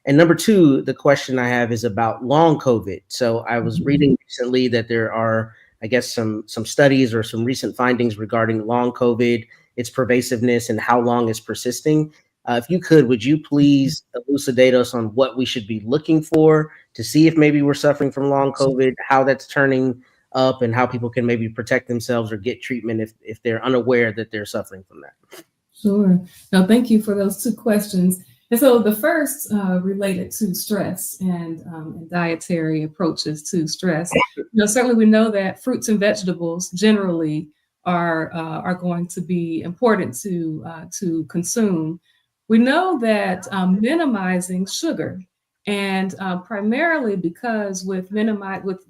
And number two, the question I have is about long COVID. So I was reading recently that there are, I guess, some studies or some recent findings regarding long COVID, its pervasiveness, and how long it's persisting. If you could, would you please elucidate us on what we should be looking for to see if maybe we're suffering from long COVID, how that's turning up, and how people can maybe protect themselves or get treatment if they're unaware that they're suffering from that? Sure. No, thank you for those two questions. And so the first related to stress and dietary approaches to stress. Certainly we know that fruits and vegetables generally are going to be important to consume. We know that minimizing sugar, and primarily because with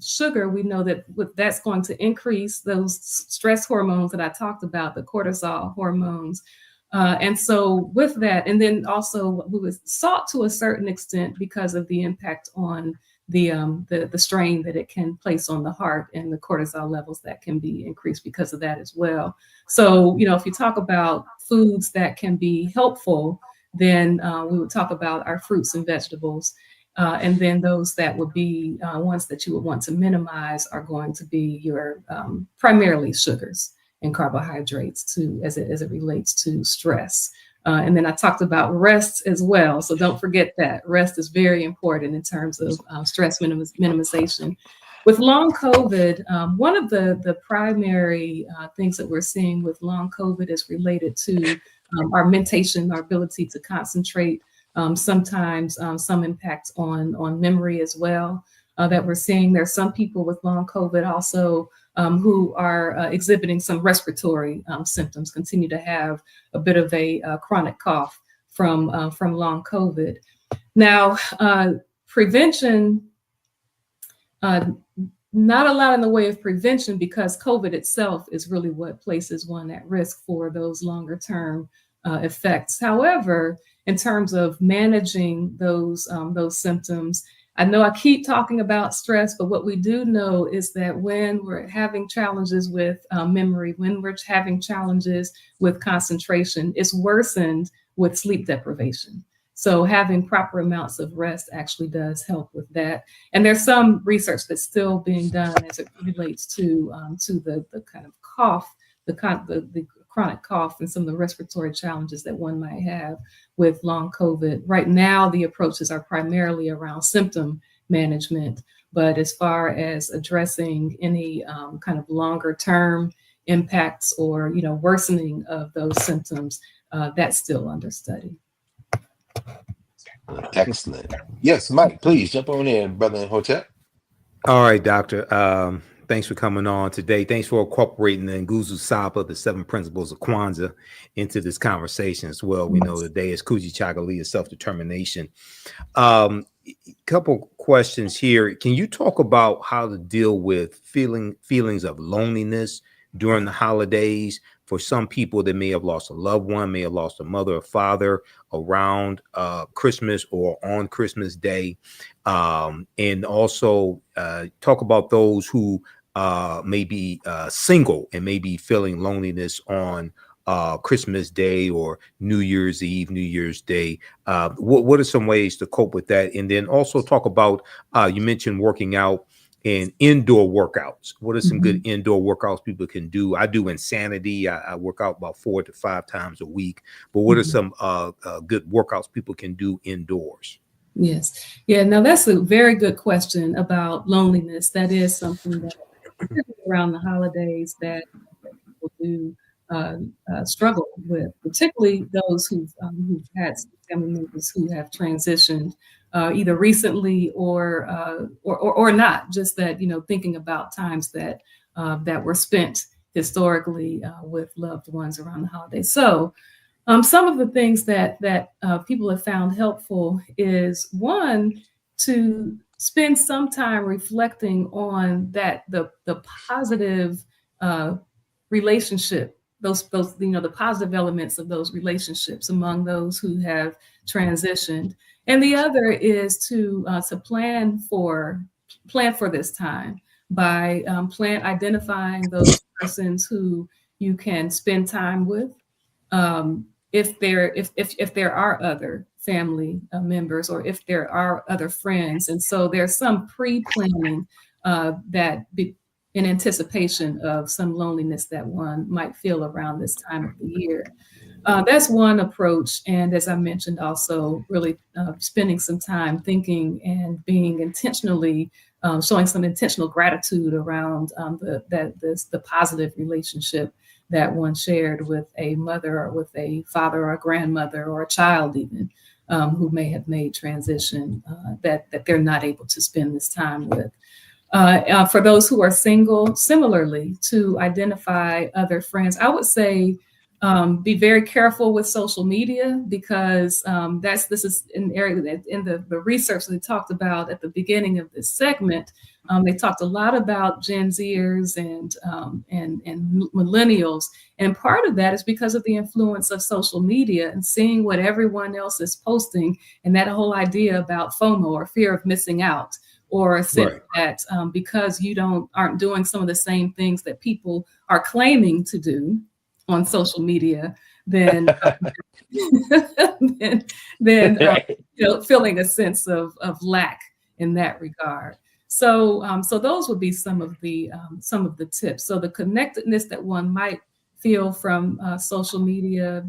sugar, we know that that's going to increase those stress hormones that I talked about, the cortisol hormones. And so with that, and then also we was salt to a certain extent because of the impact on the strain that it can place on the heart and the cortisol levels that can be increased because of that as well. So, if you talk about foods that can be helpful, then we would talk about our fruits and vegetables. And then those that would be ones that you would want to minimize are going to be your primarily sugars and carbohydrates as it relates to stress. And then I talked about rest as well. So don't forget that rest is very important in terms of stress minimization. With long COVID, one of the primary things that we're seeing with long COVID is related to our mentation, our ability to concentrate, sometimes some impact on memory as well that we're seeing. There's some people with long COVID also who are exhibiting some respiratory symptoms, continue to have a bit of a chronic cough from long COVID. Now, prevention not a lot in the way of prevention, because COVID itself is really what places one at risk for those longer term effects. However, in terms of managing those symptoms, I know I keep talking about stress, but what we do know is that when we're having challenges with memory, when we're having challenges with concentration, it's worsened with sleep deprivation. So having proper amounts of rest actually does help with that. And there's some research that's still being done as it relates to the kind of cough, the chronic cough, and some of the respiratory challenges that one might have with long COVID. Right now, the approaches are primarily around symptom management, but as far as addressing any kind of longer term impacts or worsening of those symptoms, that's still under study. Excellent. Yes, Mike, please jump on in, brother in Hotep. All right, doctor. Thanks for coming on today. Thanks for incorporating the Nguzo Saba, the 7 principles of Kwanzaa, into this conversation as well. We know today is Kujichagulia, self-determination. Couple questions here. Can you talk about how to deal with feelings of loneliness during the holidays? For some people that may have lost a loved one, may have lost a mother or father around Christmas or on Christmas Day. And also talk about those who may be single and may be feeling loneliness on Christmas Day or New Year's Eve, New Year's Day. What are some ways to cope with that? And then also talk about, you mentioned working out and indoor workouts. What are some good indoor workouts people can do? I do Insanity. I work out about 4 to 5 times a week. But what are some good workouts people can do indoors? Yes. Yeah, now that's a very good question about loneliness. That is something that around the holidays that people do struggle with, particularly those who've had family members who have transitioned either recently or not. Just that thinking about times that that were spent historically with loved ones around the holidays. So some of the things that people have found helpful is, one, to spend some time reflecting on the positive relationship, those the positive elements of those relationships among those who have transitioned. And the other is to plan for this time by identifying those persons who you can spend time with. If there are other family members, or if there are other friends. And so there's some pre-planning in anticipation of some loneliness that one might feel around this time of the year. That's one approach. And as I mentioned, also really spending some time thinking and being intentionally showing some intentional gratitude around the positive relationship that one shared with a mother or with a father or a grandmother or a child even who may have made transition that they're not able to spend this time with. For those who are single, similarly, to identify other friends, I would say be very careful with social media, because this is an area that in the research they talked about at the beginning of this segment. They talked a lot about Gen Zers and millennials, and part of that is because of the influence of social media and seeing what everyone else is posting, and that whole idea about FOMO, or fear of missing out, or a sense that because you aren't doing some of the same things that people are claiming to do on social media, then feeling a sense of lack in that regard. So those would be some of the tips. So the connectedness that one might feel from social media,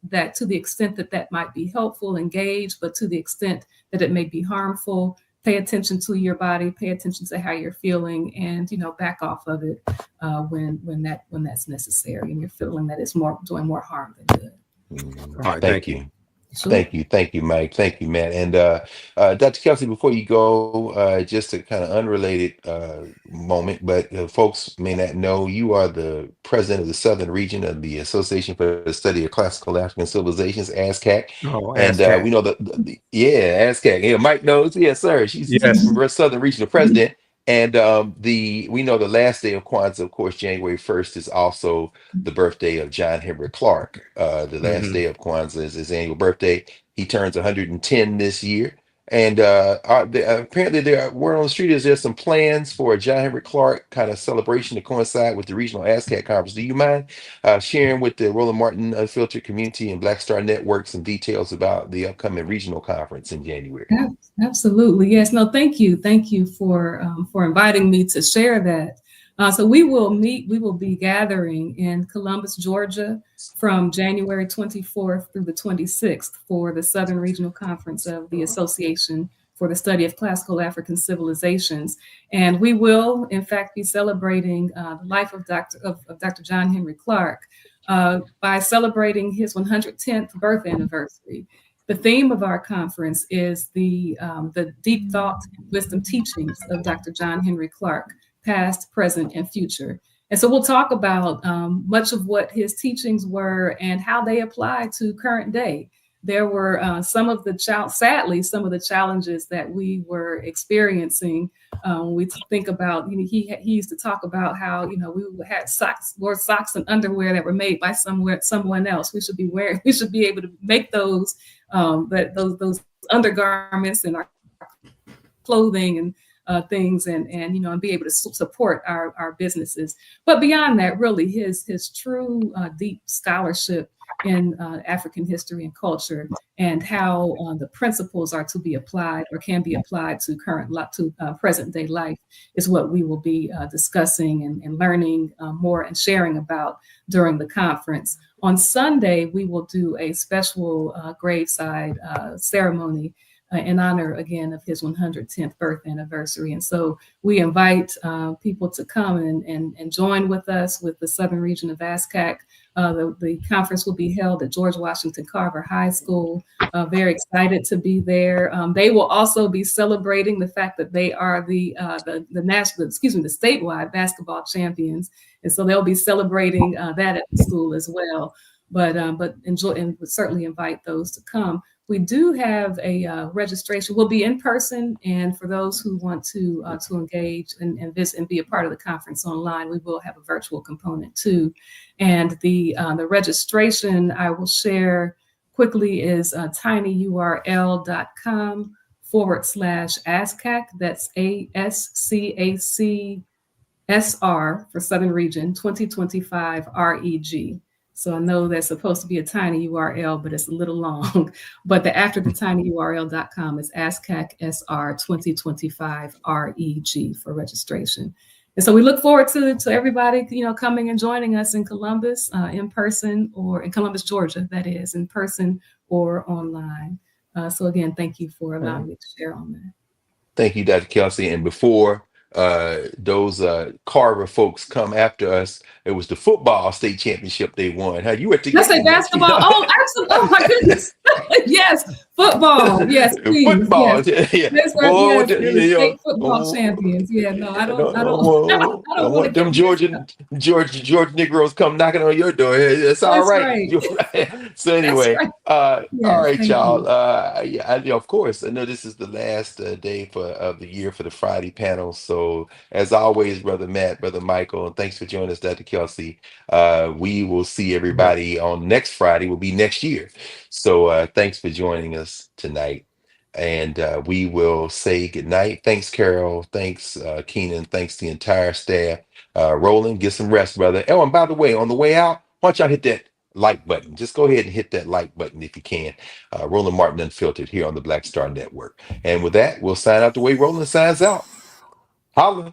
that to the extent that might be helpful, engage, but to the extent that it may be harmful, pay attention to your body, pay attention to how you're feeling, and back off of it when that's necessary, and you're feeling that it's doing more harm than good. All right, thank you. Sure. Thank you, Mike. Thank you, Matt. And Dr. Kelsey, before you go, just a kind of unrelated moment, but folks may not know, you are the president of the Southern Region of the Association for the Study of Classical African Civilizations, ASCAC. Oh, and ASCAC. We know ASCAC. Yeah, Mike knows. Yes, sir. She's Southern Regional President. And we know the last day of Kwanzaa, of course, January 1st is also the birthday of John Henry Clark. The last day of Kwanzaa is his annual birthday. He turns 110 this year. And apparently word on the street is there's some plans for a John Henry Clark kind of celebration to coincide with the regional ASCAC conference. Do you mind sharing with the Roland Martin Unfiltered community and Black Star Network some details about the upcoming regional conference in January? Absolutely. Yes. No, thank you. Thank you for inviting me to share that. So we will be gathering in Columbus, Georgia from January 24th through the 26th for the Southern Regional Conference of the Association for the Study of Classical African Civilizations. And we will, in fact, be celebrating the life of Dr. John Henry Clark by celebrating his 110th birth anniversary. The theme of our conference is the deep thought and wisdom teachings of Dr. John Henry Clark, past, present, and future. And so we'll talk about much of what his teachings were and how they apply to current day. There were sadly, some of the challenges that we were experiencing. We think about, he used to talk about how, we wore socks and underwear that were made by someone else. We should be able to make those undergarments and our clothing and things and be able to support our businesses. But beyond that, really his true deep scholarship in African history and culture, and how the principles are to be applied or can be applied to present day life is what we will be discussing and learning more and sharing about during the conference. On Sunday, we will do a special graveside ceremony in honor, again, of his 110th birth anniversary. And so we invite people to come and join with us with the Southern Region of ASCAC. The conference will be held at George Washington Carver High School. Very excited to be there. They will also be celebrating the fact that they are the statewide basketball champions. And so they'll be celebrating that at the school as well. But enjoy and would certainly invite those to come. We do have a registration. We'll be in person, and for those who want to engage and visit and be a part of the conference online, we will have a virtual component too. And the registration I will share quickly is tinyurl.com/ASCAC. That's ASCACSR for Southern Region 2025 REG. So I know that's supposed to be a tiny URL, but it's a little long. But after the tinyurl.com is ASCAC-SR 2025 REG for registration. And so we look forward to everybody, coming and joining us in Columbus, in person, or in Columbus, Georgia, that is, in person or online. So again, thank you for allowing me to share on that. Thank you, Dr. Kelsey. And before those Carver folks come after us, it was the football state championship they won. How you were together? Let's say basketball. Oh, absolutely. Oh my goodness. Yes, football. Yes, please. Football. Yes. Yeah. That's right. Oh, Yes, they're the state football champions. Yeah, no, I don't want them Georgia Negroes come knocking on your door. It's all right. Right. So anyway, right. All right, y'all. You. Of course, I know this is the last day of the year for the Friday panel. So as always, Brother Matt, Brother Michael, and thanks for joining us, Dr. Kelsey. We will see everybody on next Friday. Will be next year. So thanks for joining us tonight. And we will say goodnight. Thanks, Carol. Thanks, Keenan. Thanks the entire staff. Roland, get some rest, brother. Oh, and by the way, on the way out, why don't y'all hit that like button? Just go ahead and hit that like button if you can. Roland Martin Unfiltered here on the Black Star Network. And with that, we'll sign out the way Roland signs out. Holla.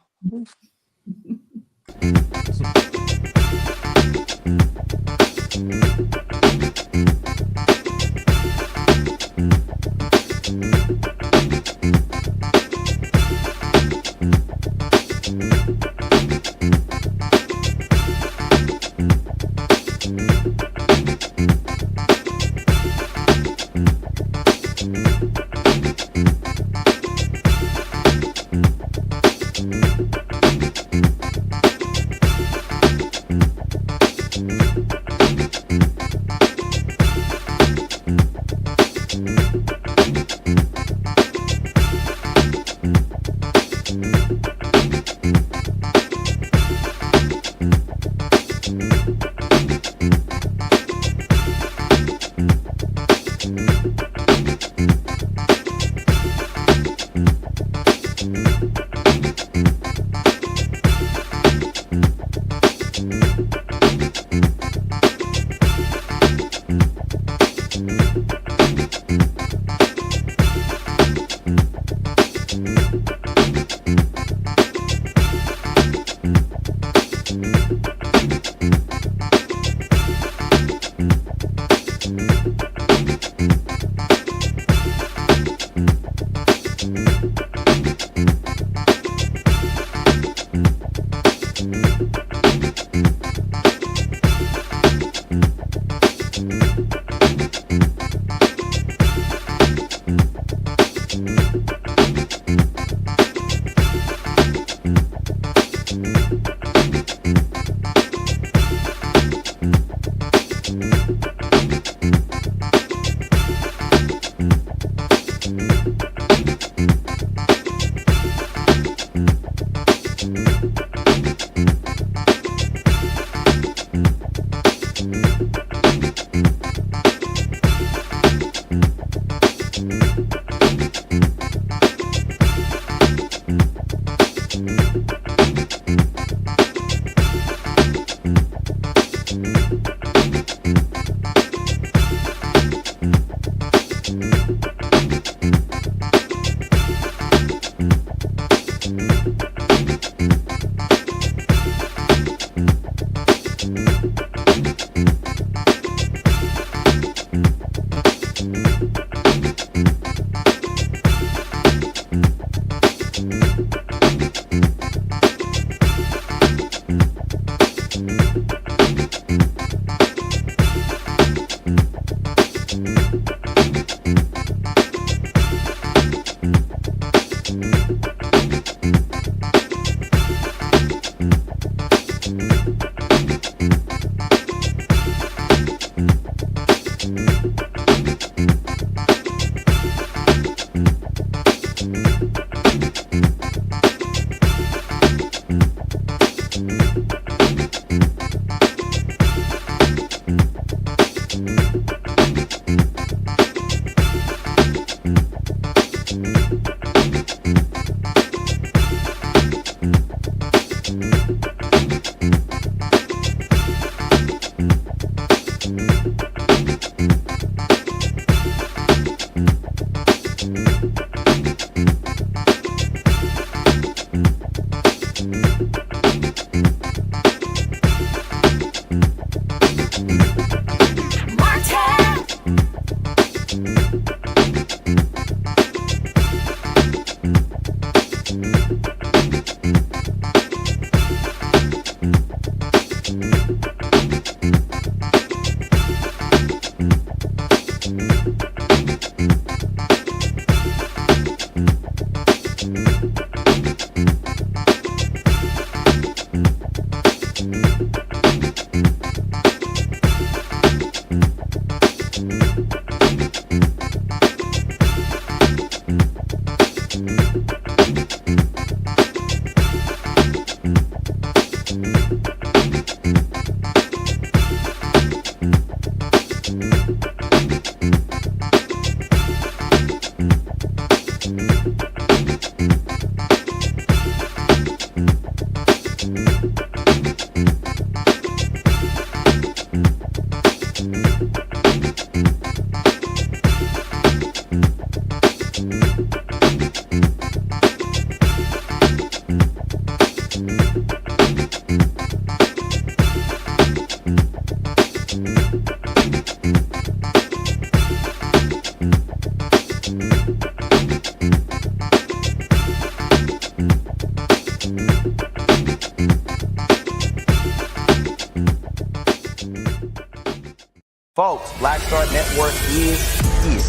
Folks, Black Star Network is here.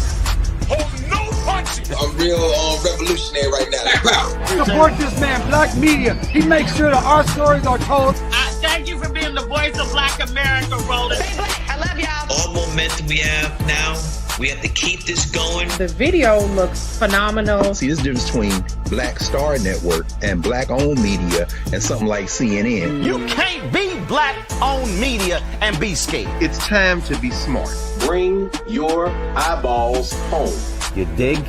I'm real revolutionary right now. Support this man, Black Media. He makes sure that our stories are told. Thank you for being the voice of Black America, Roland. I love y'all. All momentum we have now, we have to keep this going. The video looks phenomenal. See, this difference between Black Star Network and Black-owned media and something like CNN. You can't be Black-owned media and be scared. It's time to be smart. Bring your eyeballs home. You dig?